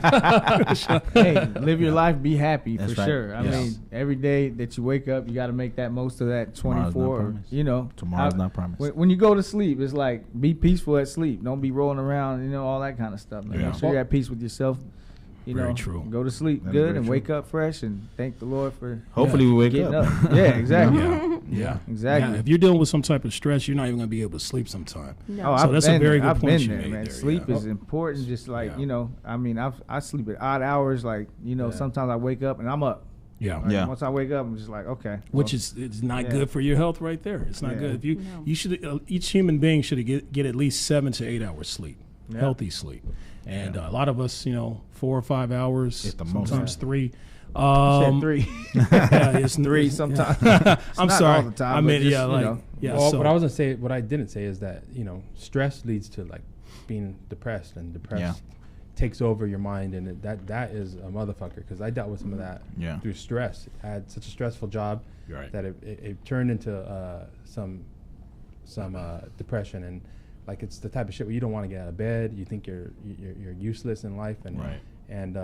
Hey, live your life, be happy That's for right. sure. I Yes. mean, every day that you wake up, you got to make that most of that Tomorrow's not 24. promised. You know, Tomorrow's not promised. When you go to sleep, it's like be peaceful at sleep. Don't be rolling around, all that kind of stuff. Man. Yeah. Make sure you're at peace with yourself. You Very know, true. go to sleep That is good very and true. wake up fresh and thank the Lord for Hopefully we wake getting up. up. Yeah, exactly. Yeah. Exactly. Yeah, if you're dealing with some type of stress, you're not even going to be able to sleep sometime. No. Oh, So I've that's a been very there. good I've point been you there, made man. there, Sleep yeah. is important. Just like Yeah. I mean, I sleep at odd hours. Like sometimes I wake up and I'm up. Yeah. Like, Yeah. Once I wake up, I'm just like, okay. Which well, is it's not yeah. good for your health right there. It's not Yeah. good. If you No. you should each human being should get at least 7 to 8 hours sleep, Yeah. healthy sleep, and a lot of us 4 or 5 hours, At the most. sometimes 3. you said 3. Yeah, it's 3 sometimes. I'm not sorry. all the time, I but mean, just, yeah, you like know. yeah. Well, so what I didn't say is that stress leads to like being depressed, and depressed takes over your mind, and that is a motherfucker. Because I dealt with some of that through stress. I had such a stressful job Right. that it turned into some depression, and like it's the type of shit where you don't want to get out of bed. You think you're useless in life, and Right. and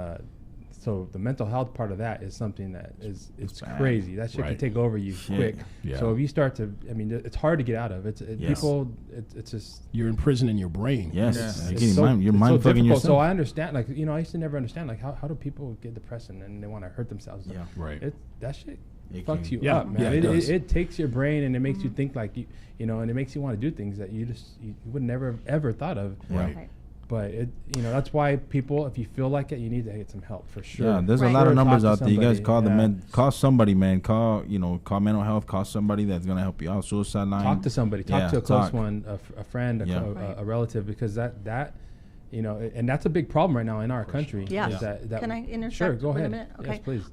so the mental health part of that is something that is bad. crazy. That shit can Right. take over you quick. Yeah. So if you start to, I mean, it's hard to get out of. It's just. you're imprisoned in your brain. Yes. Yeah. You're It's getting so- mind, you're it's so mind fucking difficult. yourself. So I understand, like, I used to never understand, like, how do people get depressed and they want to hurt themselves? Yeah. Right. That shit It fucks can- you Yeah. up, man. Yeah, it does. It takes your brain and it makes you think like and it makes you want to do things that you would never ever thought of. Right. Right. But that's why people, if you feel like it, you need to get some help for sure. Yeah, there's Right. a lot of Sure, numbers talk out to there. You guys somebody. call the Yeah. men, call somebody, man. Call mental health. Call somebody that's gonna help you out. Suicide line. Talk to somebody. Talk Yeah, to a close talk. one, a friend, Yeah. a relative, because that and that's a big problem right now in our country. Yes. is that Can I interject Sure, go for a ahead. minute? Okay. Yes, please.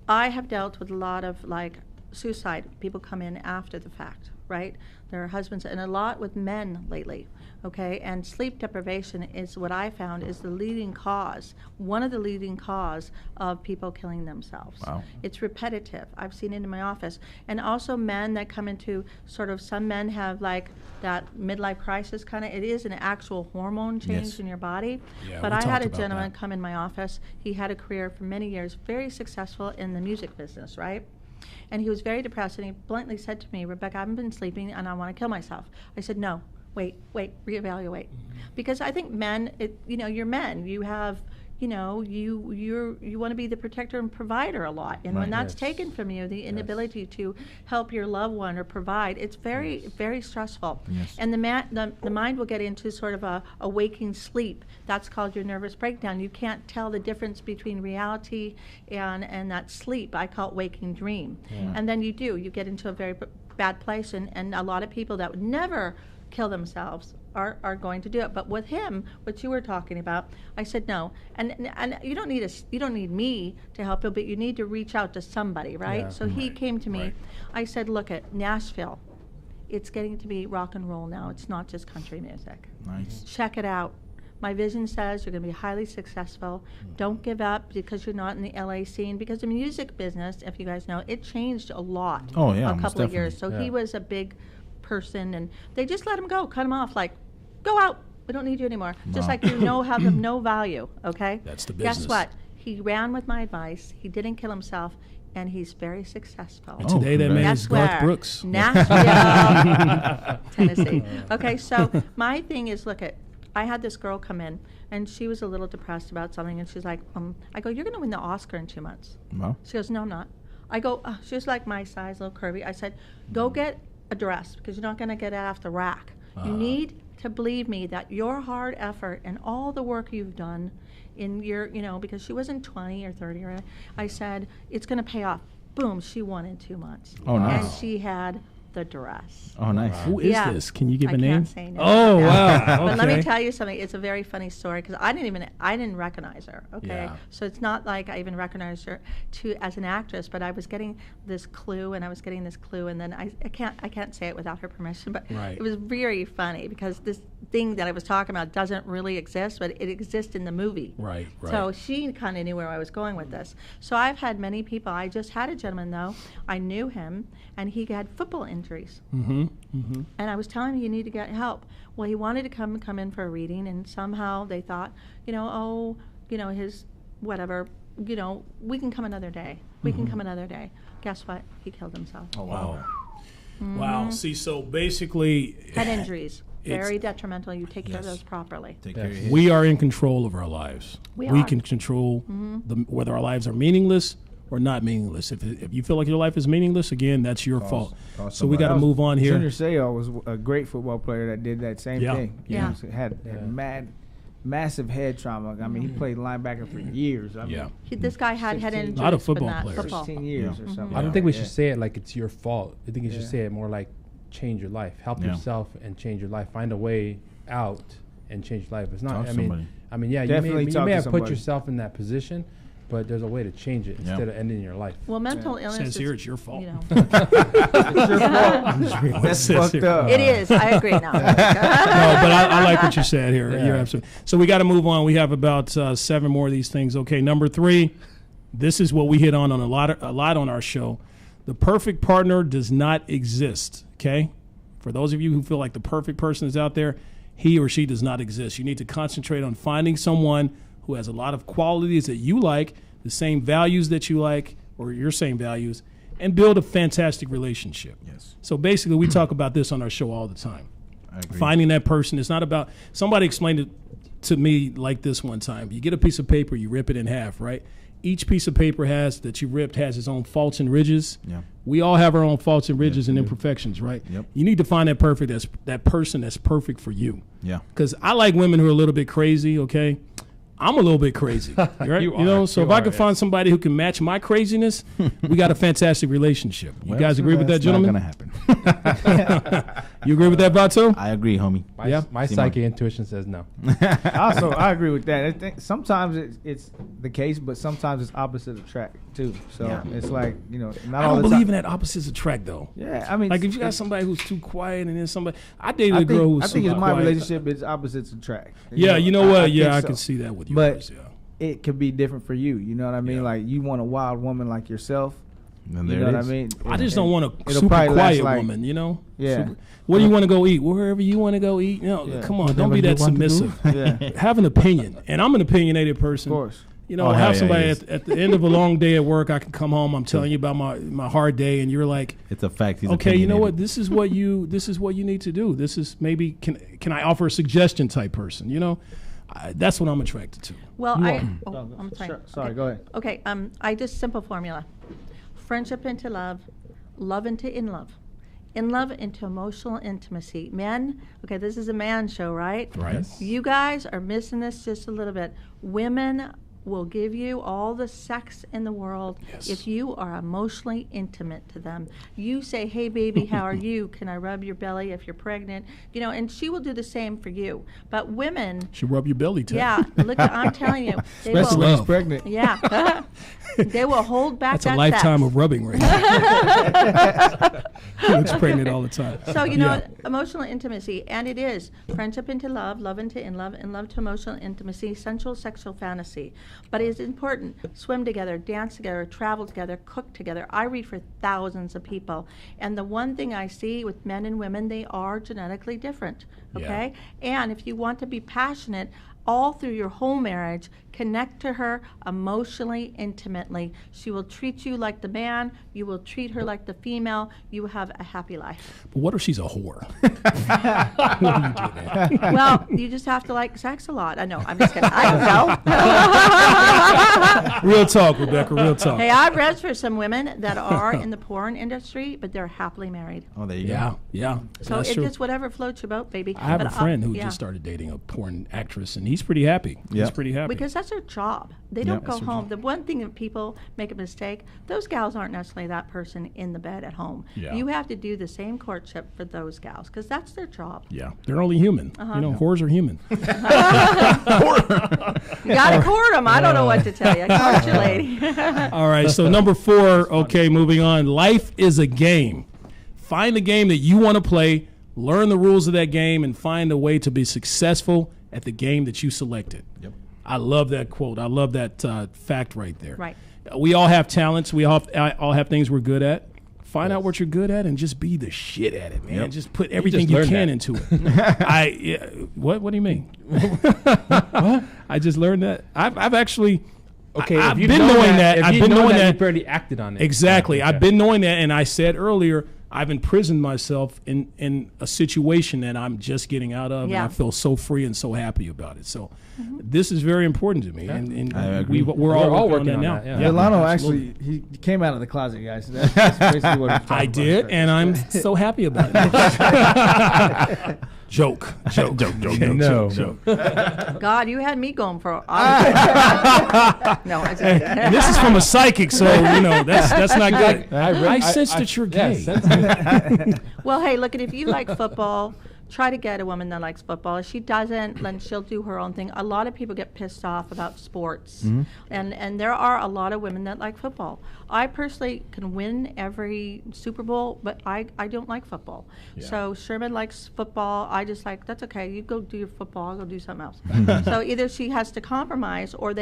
I have dealt with a lot of like suicide. People come in after the fact, right? Their husbands, and a lot with men lately, okay? And sleep deprivation is what I found is the leading cause, one of the leading cause of people killing themselves. Wow. It's repetitive. I've seen it in my office. And also men that come into sort of, some men have like that midlife crisis kind of, it is an actual hormone change Yes. in your body. Yeah, But we I had talked a about gentleman that. come in my office. He had a career for many years, very successful in the music business, right? And he was very depressed, and he bluntly said to me, Rebecca, I haven't been sleeping, and I want to kill myself. I said, no, wait, reevaluate. Because I think men, you're men. You have, you want to be the protector and provider a lot. And when Right. that's Yes. taken from you, the inability to help your loved one or provide, it's very, very stressful. Yes. And the mind will get into sort of a waking sleep. That's called your nervous breakdown. You can't tell the difference between reality and that sleep. I call it waking dream. And then you get into a very bad place. And a lot of people that would never kill themselves are going to do it. But with him, what you were talking about, I said no. And you don't need me to help you, but you need to reach out to somebody, right? Yeah. So he Right, came to me. right. I said, look at Nashville. It's getting to be rock and roll now. It's not just country music. Nice. Check it out. My vision says you're going to be highly successful. Don't give up because you're not in the LA scene. Because the music business, if you guys know, it changed a lot. Oh, yeah, a most couple of years. So definitely. he Yeah. was a big person, and they just let him go, cut him off, like, go out. We don't need you anymore. Just Wow. like you have no value. Okay. That's the Guess business. what? He ran with my advice. He didn't kill himself, and he's very successful. And today that man congrats. is Guess Garth where? Brooks. Nashville, Tennessee. Okay, so my thing is, I had this girl come in, and she was a little depressed about something, and she's like, I go, you're going to win the Oscar in 2 months. Well, She goes, no, I'm not. I go, she was like my size, a little curvy. I said, go get a dress, because you're not going to get it off the rack. You need to believe me that your hard effort and all the work you've done in your, because she wasn't 20 or 30 or anything. I said, it's going to pay off. Boom, she won in 2 months. Oh, nice. And she had the dress. oh, nice. Who is Yeah. this? Can you give I a name? can't say no. Oh, Yeah. wow. But let me Okay. tell you something. It's a very funny story because I didn't recognize her. Okay, Yeah. so it's not like I even recognized her as an actress. But I was getting this clue, and then I can't say it without her permission. But Right. it was very funny because this thing that I was talking about doesn't really exist, but it exists in the movie. Right, right. So she kind of knew where I was going with this. So I've had many people. I just had a gentleman though. I knew him, and he had football injuries. Mm-hmm. Mm-hmm. And I was telling him, you need to get help. Well, he wanted to come in for a reading, and somehow they thought, his whatever, we can come another day. We can come another day. Guess what? He killed himself. Oh, wow. Wow. See, so basically, Head injuries. very detrimental. You take care of Yes. those properly. Take care of your head. We are in control of our lives. We We are. can control whether our lives are meaningless or not meaningless. If you feel like your life is meaningless, again, that's your fault. call So we got to somebody. move on here. Junior Seau was a great football player that did that same Yeah. thing. Yeah. Had massive head trauma. I mean, he played linebacker for years. I mean, Yeah. This guy had 16 injuries A lot of from football that players. football. 16 years Yeah. or something. I don't like think we that. should say it like it's your fault. I think you should Yeah. say it more like change your life, help Yeah. yourself, and change your life. Find a way out and change your life. It's not. Talk to I mean, somebody. yeah, Definitely you talk may to have put somebody. yourself in that position, but there's a way to change it Yeah. instead of ending your life. Well, mental illness Says is, here it's your fault. you know. That's Says fucked here. up. It is. I agree now. No, but I like what you said here. Yeah. You're absolutely. So we got to move on. We have about 7 more of these things. Okay, number 3. This is what we hit on a lot on our show. The perfect partner does not exist. Okay, for those of you who feel like the perfect person is out there, he or she does not exist. You need to concentrate on finding someone who has a lot of qualities that you like, the same values that you like, or your same values, and build a fantastic relationship. Yes. So basically, we talk about this on our show all the time. I agree. Finding that person. It's not about, somebody explained it to me like this one time. You get a piece of paper, you rip it in half, right? Each piece of paper that you ripped has its own faults and ridges. Yeah. We all have our own faults and ridges Yes, and we do. imperfections, right? Yep. You need to find that person that's perfect for you. Yeah. Because I like women who are a little bit crazy, okay? I'm a little bit crazy, right? You know, are. so You if I are, could yes. find somebody who can match my craziness, we got a fantastic relationship. You Well, guys agree with that, that's not gentlemen? gonna happen. You agree with that, Vato? I agree, homie. My Simon. psychic intuition says no. Also, I agree with that. I think sometimes it's the case, but sometimes it's opposite attract too. So Yeah. it's like, not I all don't the believe time. in that opposites attract, though. Yeah, I mean, Like if you got somebody who's too quiet and then somebody, I dated I a girl who was think super in my quiet. relationship, it's opposites attract. Yeah, you know what? Yeah, I think can so. see that with But yours. Yeah. it could be different for you. You know what I mean? Yeah. Like you want a wild woman like yourself. And You there know it what I is. mean? I just don't want a it'll super probably last, quiet like- woman, you know? Yeah. Where do you want to go eat? Wherever you want to go eat. Yeah. Come on, don't be Whatever that you want to do. submissive. Yeah, Have an opinion. And I'm an opinionated person. of course. You know, Oh, hell have yeah, somebody he is. at the end of a long day at work, I can come home, I'm telling you about my hard day, and you're like, It's a fact. He's okay, you know what? opinionated. This is what you need to do. This is maybe can I offer a suggestion type person? You know, that's what I'm attracted to. Well, You I. are. Oh, I'm sorry. Sure. Sorry, Okay. go ahead. Okay. I just simple formula: friendship into love, love into in love into emotional intimacy. Men. Okay, this is a man show, right? Right. You guys are missing this just a little bit. Women will give you all the sex in the world Yes. if you are emotionally intimate to them. You say, "Hey, baby, how are you? Can I rub your belly if you're pregnant?" You know, and she will do the same for you. But women, Should rub your belly tap. yeah, look, I'm telling you, they Especially will, when he's Love. pregnant. yeah, they will hold back That's a that lifetime sex. of rubbing right now. He looks pregnant all the time. So, you know, Yeah. emotional intimacy, and it is friendship into love, love into in love, and love to emotional intimacy, sensual sexual fantasy. But it is important. Swim together, dance together, travel together, cook together. I read for thousands of people. And the one thing I see with men and women, they are genetically different. Okay? And if you want to be passionate all through your whole marriage, connect to her emotionally, intimately. She will treat you like the man. You will treat her like the female. You will have a happy life. But what if she's a whore? What do you do then? Well, you just have to like sex a lot. I know. I'm just kidding. I don't know. Real talk, Rebecca. Real talk. Hey, I've read for some women that are in the porn industry, but they're happily married. Oh, there you Yeah, go. yeah. So That's it's true. just whatever floats your boat, baby. I have But a friend who yeah. just started dating a porn actress, and he's pretty happy. He's Yeah. pretty happy. Because that's their job. They Yeah, don't go that's their home. job. The one thing that people make a mistake, those gals aren't necessarily that person in the bed at home. Yeah. You have to do the same courtship for those gals because that's their job. Yeah, they're only human. You know, whores are human. You got to court them. I don't know what to tell you. Court you, lady. All right, so number 4, okay, moving on. Life is a game. Find a game that you want to play, learn the rules of that game, and find a way to be successful at the game that you selected. Yep. I love that quote. I love that fact right there. Right. We all have talents. We all have things we're good at. Find out what you're good at and just be the shit at it, man. Yep. Just put everything just you learned can that. into it. What do you mean? What? I just learned that. I've actually Okay, I've if you've been known knowing that. if I've you been know knowing that, that. you've already acted on it. Exactly. Okay. I've been knowing that, and I said earlier, I've imprisoned myself in a situation that I'm just getting out of, and Yeah. I feel so free and so happy about it. So this is very important to me, and I agree. we're all working on that now. that, Yeah, Delano absolutely. actually he came out of the closet, guys. That's basically what I did, and I'm so happy about it. Joke. No. God, you had me going for. No, I And this is from a psychic, so that's not good. I sense that you're gay. Well, hey, look, if you like football, try to get a woman that likes football. If she doesn't, then she'll do her own thing. A lot of people get pissed off about sports, and there are a lot of women that like football. I personally can win every Super Bowl, but I don't like football. So Sherman likes football. I just like, that's okay. You go do your football. I'll go do something else. So either she has to compromise, or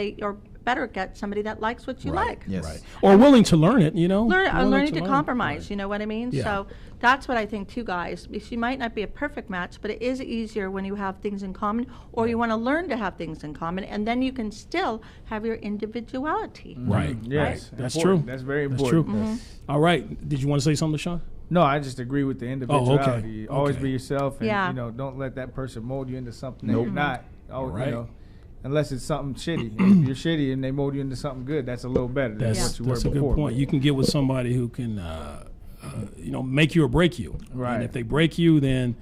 better get somebody that likes what you like. Yes. Right. Or willing to learn it, Willing Learning to learn. compromise, Right. you know what I mean? Yeah. So that's what I think too, guys. She might not be a perfect match, but it is easier when you have things in common, or you want to learn to have things in common, and then you can still have your individuality. Right. Yes, Right. That's important. true. That's very That's important. true. All right. Did you want to say something, Sean? No, I just agree with the individuality. okay. Always Okay. be yourself, and Yeah. Don't let that person mold you into something that Nope. you're not. Oh, Right. Unless it's something shitty. If you're shitty and they mold you into something good, that's a little better than That's, what you were that's a before. good point. You can get with somebody who can, make you or break you. Right. And if they break you, then,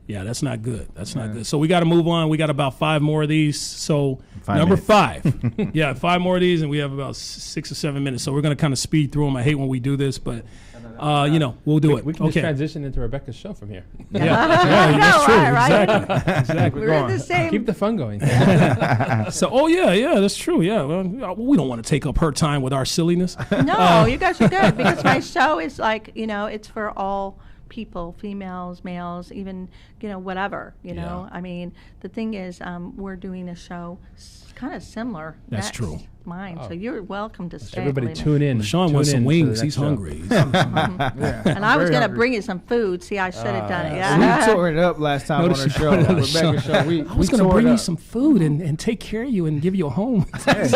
yeah, that's not good. That's not good. So we got to move on. We got about 5 more of these. So 5 number minutes. 5. Yeah, 5 more of these, and we have about 6 or 7 minutes. So we're going to kind of speed through them. I hate when we do this, but, we'll do it. We can okay. just transition into Rebecca's show from here. Yeah, that's true. Right? Exactly. We're in the same. Keep the fun going. So, that's true. Yeah, well, we don't want to take up her time with our silliness. No, you guys are good, because my show is like, it's for all people, females, males, even, whatever, Yeah. I mean, the thing is, we're doing a show kind of similar. That's next true. Mine, so you're welcome to stay. Everybody believe me. tune in. Sean Tune wants some in for the wings. next He's show. hungry. And I was Very gonna hungry. bring you some food. See, I should have done it. We Yeah. tore it up last time on Notice our you show, put it on the Rebecca's show. show. We I was going to tore bring it you up. some food and take care of you and give you a home. I'm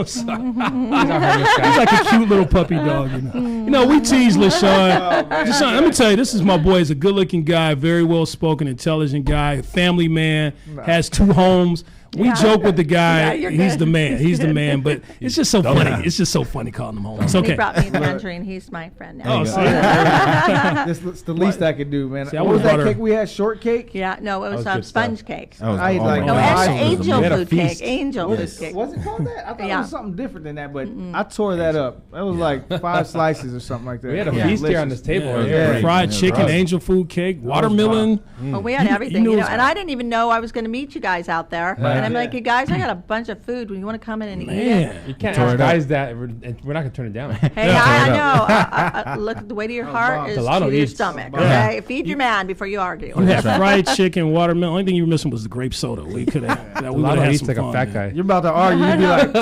sorry. He's like a cute little puppy dog. We tease LaShawn. LaShawn, let me tell you, this is my boy. He's a good-looking guy, very well-spoken, intelligent guy, family man, has 2 homes. We joke with the guy. Yeah, you're He's good. the man. He's the man. But it's just so funny. It's just so funny calling him home. It's He okay. brought me tangerine. He's my friend now. Oh, see? That's the least I could do, man. See, I What was would've that brought her- cake we had? Shortcake? Yeah, no, it was was good sponge stuff. cake. That was, I ate oh like- my No, God. and Awesome. angel We had a food cake. feast. Angel Yes. food cake. Was it called that? I thought it Yeah. was something different than that, but I tore that up. That was like 5 slices or something like that. We had a Yeah. feast here on Delicious. this table. Yeah, It was yeah. great. Fried Yeah, chicken, right. angel food cake, watermelon. Well, we had You- everything, you know and I didn't even know I was going to meet you guys out there. Right. And I'm like, Yeah. you guys, I got a bunch of food. Do you want to come in and eat it? Man. You can't Tore ask it up. guys that. We're not going to turn it down. Hey, Yeah, I turn it know. Look, the way to your heart bomb. is Delano to your eats. stomach. Yeah. Okay, feed your man before you argue. You had fried chicken, watermelon. Only thing you were missing was the grape soda. We could have. We would Delano have had eats some like a fun, fat man. guy. You're about to argue. You'd be like,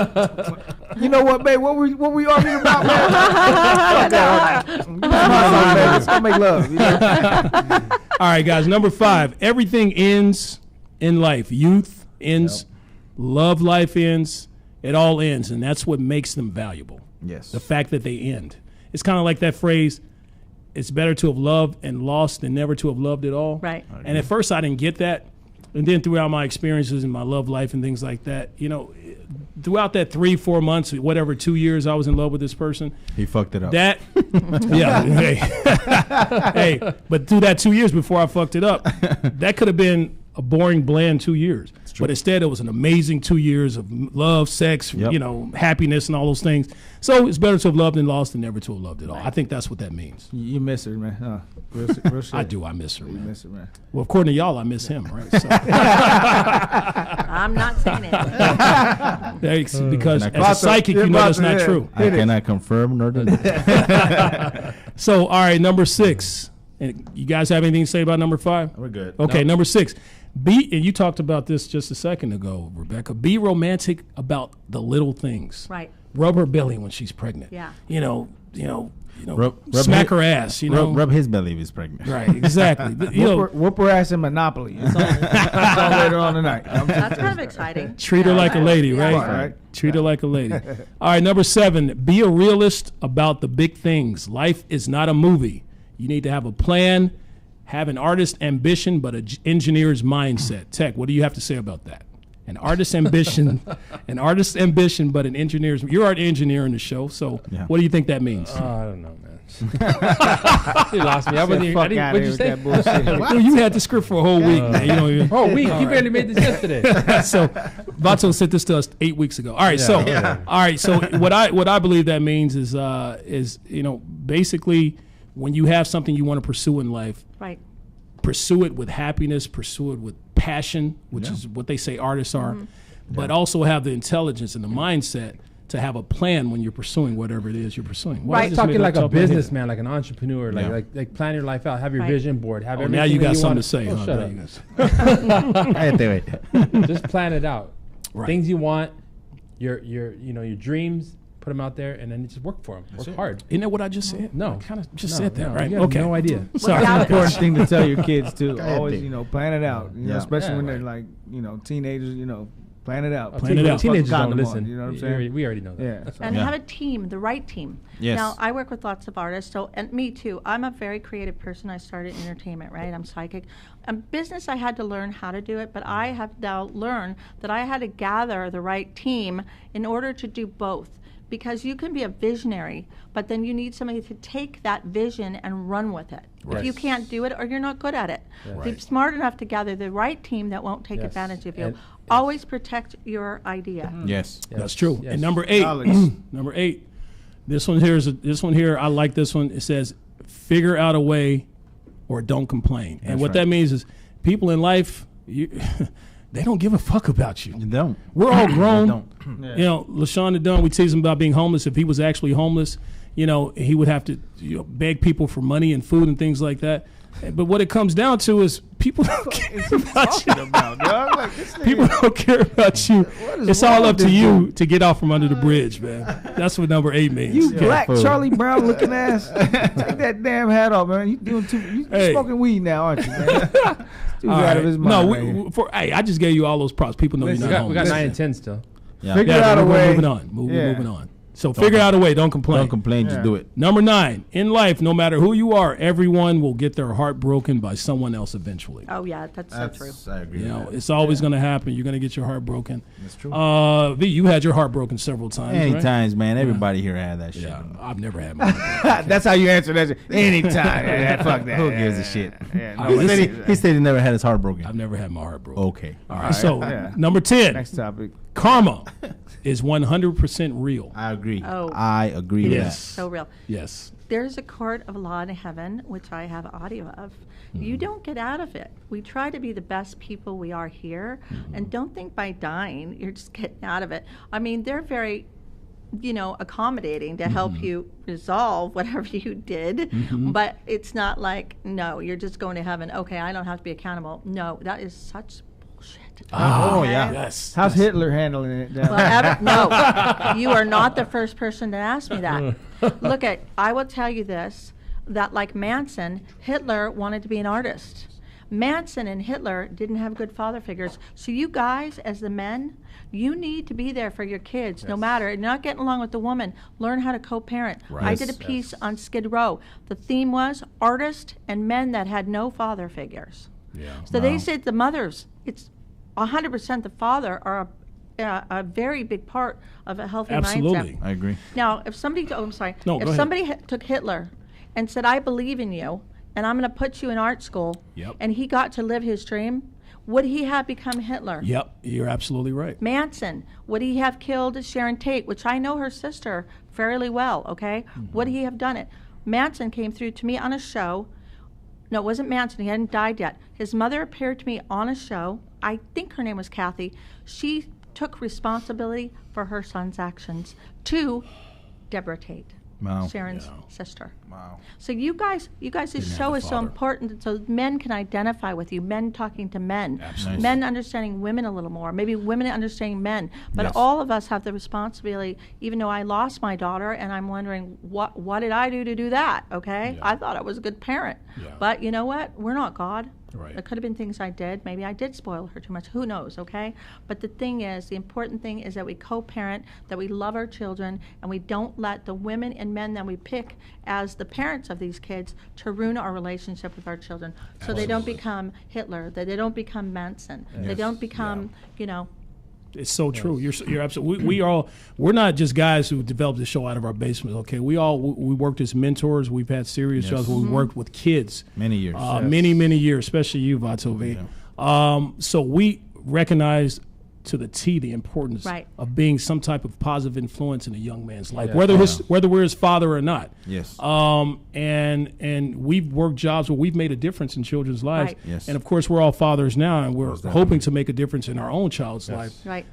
you know what, babe? What we arguing about, man? Let's go make love. All right, guys. Number 5. Everything ends in life. Youth ends. Love life ends. It all ends, and that's what makes them valuable. Yes. The fact that they end. It's kind of like that phrase, it's better to have loved and lost than never to have loved at all. Right. And at first I didn't get that. And then throughout my experiences in my love life and things like that, throughout that 3-4 months, whatever, 2 years I was in love with this person, He fucked it up. that, yeah, hey, but through that 2 years before I fucked it up, that could have been a boring, bland 2 years. But instead, it was an amazing 2 years of love, sex, Yep. happiness, and all those things. So it's better to have loved and lost than never to have loved at all. I think that's what that means. You miss her, man. Huh? Real shit. I do. I miss her, You man. miss her, man. Well, according to y'all, I miss him, right? So, I'm not saying it. because And as a psychic, you know that's not true. I cannot confirm nor deny. So, all right, number 6. And you guys have anything to say about number 5? We're good. Okay, number 6. And you talked about this just a second ago, Rebecca. Be romantic about the little things. Right. Rub her belly when she's pregnant. Yeah. Rub smack his- her ass, you know. Rub his belly if he's pregnant. Right, exactly. Whoop her ass in Monopoly. It's all later on tonight. That's kind of exciting. Treat her like a lady, right? Right. Treat her like a lady. All right, number 7, be a realist about the big things. Life is not a movie. You need to have a plan, have an artist's ambition, but an engineer's mindset. Tech, what do you have to say about that? An artist's ambition, but an engineer's. You're an engineer in the show, so Yeah. what do you think that means? I don't know, man. You lost me. I wasn't even. Fuck outta What'd here you with say? that bullshit. Well, you had the script for a whole week, man. You know, Oh, we barely made this yesterday. so Vato sent this to us 8 weeks ago. All right, so what I believe that means is basically when you have something you want to pursue in life, Right. pursue it with happiness, pursue it with passion, which is what they say artists are, but also have the intelligence and the mindset to have a plan when you're pursuing whatever it is you're pursuing. Well, I Right. just Talking made like that a top of my head. businessman, like an entrepreneur, Yeah. like plan your life out, have your Right. vision board, have Oh, everything. now you that got something want. to say. Oh, Huh? shut Now up. you got- Wait. Just plan it out. Right. Things you want, your dreams, put them out there, and then just work for them. Work hard. Isn't that what I just said? No. I kind of just No, said that, no, right? you have Okay. no idea. Sorry. Yeah. Important thing to tell your kids too. ahead, Always, Dick. plan it out. Yeah. Especially Yeah, when right. they're like, teenagers. Plan it out. Plan it out. Teenagers Fucking don't condom on, listen. you know what I'm saying? We already know that. Yeah. So. And Yeah. have a team, the right team. Yes. Now, I work with lots of artists, and me too. I'm a very creative person. I started in entertainment, right? I'm psychic. Business, I had to learn how to do it, but I have now learned that I had to gather the right team in order to do both. Because you can be a visionary, but then you need somebody to take that vision and run with it. If you can't do it, or you're not good at it. Be smart enough to gather the right team that won't take Yes. advantage of you. And- Always protect your idea. Yes. That's true. Yes. And number 8, Knowledge. number 8. This one here. I like this one. It says, "Figure out a way, or don't complain." And That's what right. that means is, people in life, they don't give a fuck about you. You don't. We're all grown. Don't. You know, LaShawn the Dunn, we tease him about being homeless. If he was actually homeless, he would have to beg people for money and food and things like that. But what it comes down to is people don't care about you. about, dog? Like, this nigga- People don't care about you. is It's wrong all with up to this you to get off from under the bridge, man. That's what number 8 means. You black fool. Charlie Brown looking ass. Take that damn hat off, man. You Hey. smoking weed now, aren't you, man? Dude's out of his mind. No, right here. I just gave you all those props. People know We you're not got homeless. 9 and 10 still. Yeah. Figure Yeah, out but a we're way. moving on. We're Yeah. moving on. So figure out a way. Don't complain. Don't complain. Just Yeah. do it. Number 9, in life, no matter who you are, everyone will get their heart broken by someone else eventually. Oh, yeah, that's so true. I agree. You know, with that. it's always going to happen. You're going to get your heart broken. That's true. V, you had your heart broken several times, Many right? times, man. Everybody here had that shit. Yeah, I've never had my heart broken. That's how you answer that. Anytime. Yeah, fuck that. Who gives a shit? Yeah, I no, was- He said he never had his heart broken. I've never had my heart broken. Okay. All right, so Yeah. number 10, Next topic. karma is 100% real. I agree. Oh. I agree with Yes. So real. Yes. There's a court of law in heaven, which I have audio of. You don't get out of it. We try to be the best people we are here, and don't think by dying you're just getting out of it. I mean, they're very, accommodating to help you resolve whatever you did, but it's not like, no, you're just going to heaven. Okay, I don't have to be accountable. No, that is such bullshit. Oh, yeah. Yes. How's Hitler handling it? Down Well, there? no, you are not the first person to ask me that. Look, I will tell you this, that like Manson, Hitler wanted to be an artist. Manson and Hitler didn't have good father figures. So you guys, as the men, you need to be there for your kids, no matter. You're not getting along with the woman. Learn how to co-parent. I did a piece on Skid Row. The theme was artists and men that had no father figures. Yeah. So they said the mothers, it's 100% the father are a very big part of a healthy Absolutely. mindset. I agree. Now, if somebody, I'm sorry, No, go if ahead. somebody took Hitler and said, I believe in you, and I'm going to put you in art school, Yep. and he got to live his dream, would he have become Hitler? Yep, you're absolutely right. Manson, would he have killed Sharon Tate, which I know her sister fairly well, okay? Would he have done it? Manson came through to me on a show. No, it wasn't Manson. He hadn't died yet. His mother appeared to me on a show. I think her name was Kathy. She took responsibility for her son's actions to Deborah Tate, Wow. Sharon's sister. Wow. So you guys, this show is so important so men can identify with you, men talking to men, Absolutely. men understanding women a little more, maybe women understanding men. But Yes. all of us have the responsibility, even though I lost my daughter and I'm wondering, what did I do that, okay? Yeah. I thought I was a good parent. Yeah. But you know what? We're not God. Right. There could have been things I did. Maybe I did spoil her too much. Who knows, okay? But the thing is, the important thing is that we co-parent, that we love our children, and we don't let the women and men that we pick as the parents of these kids to ruin our relationship with our children. So they don't become Hitler, that they don't become Manson, they don't become, you know. It's so true. You're absolutely. We're not just guys who developed the show out of our basement. Okay, we worked as mentors. We've had serious jobs where we worked with kids Many years. many years, especially you, Vatove. So we recognize to the T the importance Right. of being some type of positive influence in a young man's life, Yeah. whether we're his father or not. Yes. And we've worked jobs where we've made a difference in children's lives. Right. Yes. And of course, we're all fathers now, and we're Most definitely. hoping to make a difference in our own child's life. Right.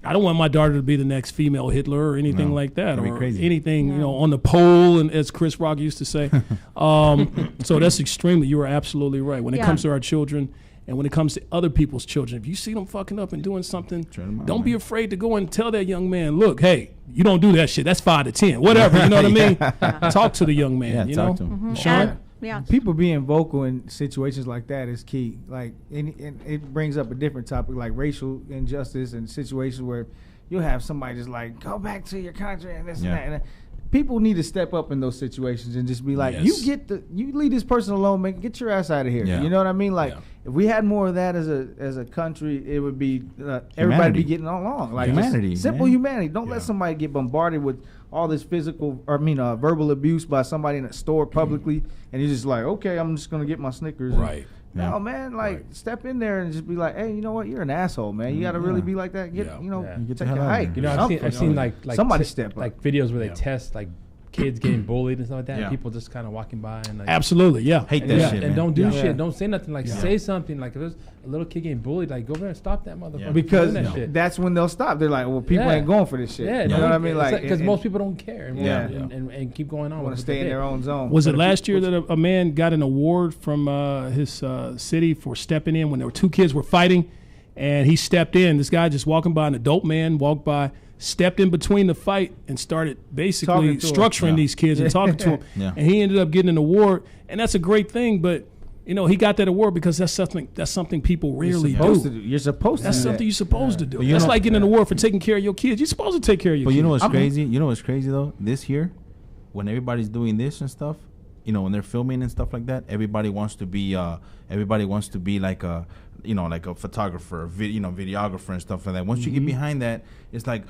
I don't want my daughter to be the next female Hitler or anything No, like that, that'd be or crazy. anything on the pole, and as Chris Rock used to say. So that's extremely. You are absolutely right. When it Yeah. comes to our children, and when it comes to other people's children, if you see them fucking up and doing something, Turn 'em out, don't be man. afraid to go and tell that young man, look, hey, you don't do that shit. That's 5 to 10, whatever. You know what I mean? Talk to the young man. Yeah, you talk know, to him. Sean? And- yeah. People being vocal in situations like that is key. Like, and it brings up a different topic, like racial injustice and situations where you'll have somebody just like, go back to your country and this Yeah. and that. And people need to step up in those situations and just be like, Yes. you leave this person alone, man. Get your ass out of here. Yeah. You know what I mean? Like, Yeah. if we had more of that as a country, it would be everybody Humanity. be getting along. Like, just Humanity, simple man. humanity. Don't let somebody get bombarded with all this verbal abuse by somebody in a store publicly, and you're just like, okay, I'm just gonna get my Snickers. and- Right. No, Yeah. man, like Right. step in there and just be like, hey, you know what? You're an asshole, man. You got to really Yeah. be like that. Get, Yeah. you know, Yeah. Get the take hell a out of hike. there. You know, or I've something. seen like somebody step up. like videos where they Yeah. test like kids getting bullied and stuff like that. Yeah. And people just kind of walking by and like Absolutely, yeah. Hate and, that yeah, shit, and man. don't do Yeah. shit. Don't say nothing. Like Yeah. say something. Like if there's a little kid getting bullied, like go over there and stop that motherfucker. Yeah. from because doing that shit. that's when they'll stop. They're like, well, people Yeah. ain't going for this shit. Yeah, you know what I mean? Like, because and- most people don't care and, Yeah. and keep going on. want with to what stay they in did. their own zone. Was it But if last you- year that a man got an award from his city for stepping in when there were 2 kids were fighting, and he stepped in? This guy just walking by, an adult man walked by, stepped in between the fight and started basically Talking to 'em. structuring Yeah. these kids and talking to them. Yeah. And he ended up getting an award, and that's a great thing. But you know, he got that award because that's something people rarely You're supposed do. to do. You're supposed That's to do something that. you're supposed to do. But you That's know- like getting an award for taking care of your kids. You're supposed to take care of your But kids. you know what's crazy? You know what's crazy though? This year, when everybody's doing this and stuff, you know, when they're filming and stuff like that, everybody wants to be like a, you know, like a photographer, videographer and stuff like that. Once you get behind that, it's like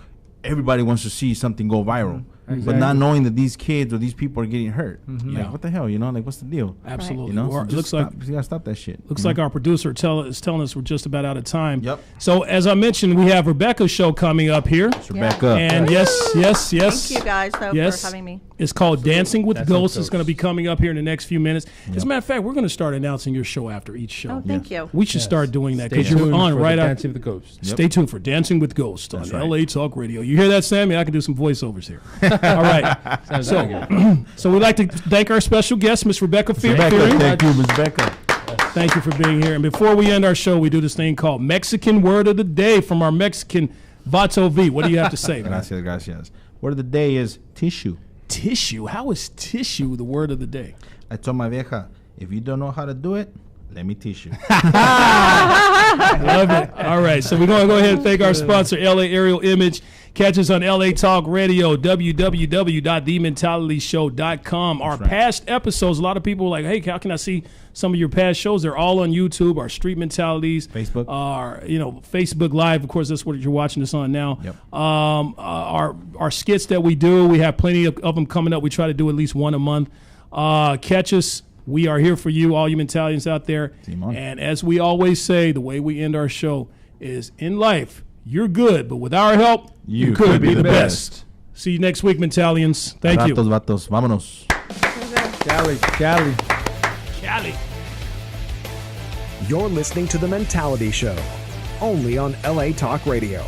everybody wants to see something go viral, but not knowing that these kids or these people are getting hurt. Yeah. Like, what the hell? You know, like what's the deal? Absolutely. You know, Or so it just looks like you gotta stop that shit. Looks you like know? our producer is telling us we're just about out of time. Yep. So as I mentioned, we have Rebecca's show coming up here. It's Rebecca. And yes. Thank you guys, though, Yes. for having me. It's called Dancing with Dancing with Ghosts. It's going to be Ghosts. coming up here in the next few minutes. As Yep. a matter of fact, we're going to start announcing your show after each show. Oh, thank you. We should Yes. start doing that Stay because you're tuned on for right the after. Dancing with the Ghost. Yep. Stay tuned for Dancing with Ghosts on That's right. LA Talk Radio. You hear that, Sammy? I can do some voiceovers here. All right. Sounds So, very good. so we'd like to thank our special guest, Miss Rebeca Fearing. Rebecca, thank you, Miss Rebecca. Thank you for being here. And before we end our show, we do this thing called Mexican Word of the Day from our Mexican Vato V. What do you have to say, man? Gracias. Word of the day is tissue. Tissue. How is tissue the word of the day? I told my vieja, if you don't know how to do it, let me teach you. Love it. All right. So we're going to go ahead and thank our sponsor, LA Aerial Image. Catch us on LA Talk Radio, www.thementalityshow.com. Our right. past episodes, a lot of people are like, hey, how can I see some of your past shows? They're all on YouTube, our Street Mentalities. Facebook. Our, Facebook Live. Of course, that's what you're watching us on now. Yep. Our skits that we do, we have plenty of them coming up. We try to do at least one a month. Catch us. We are here for you, all you Mentalians out there. Simon. And as we always say, the way we end our show is in life, you're good, but with our help, you could be the best. See you next week, Mentalians. Thank you. Vatos, vámonos. Cali. Cali. You're listening to The Mentality Show, only on LA Talk Radio.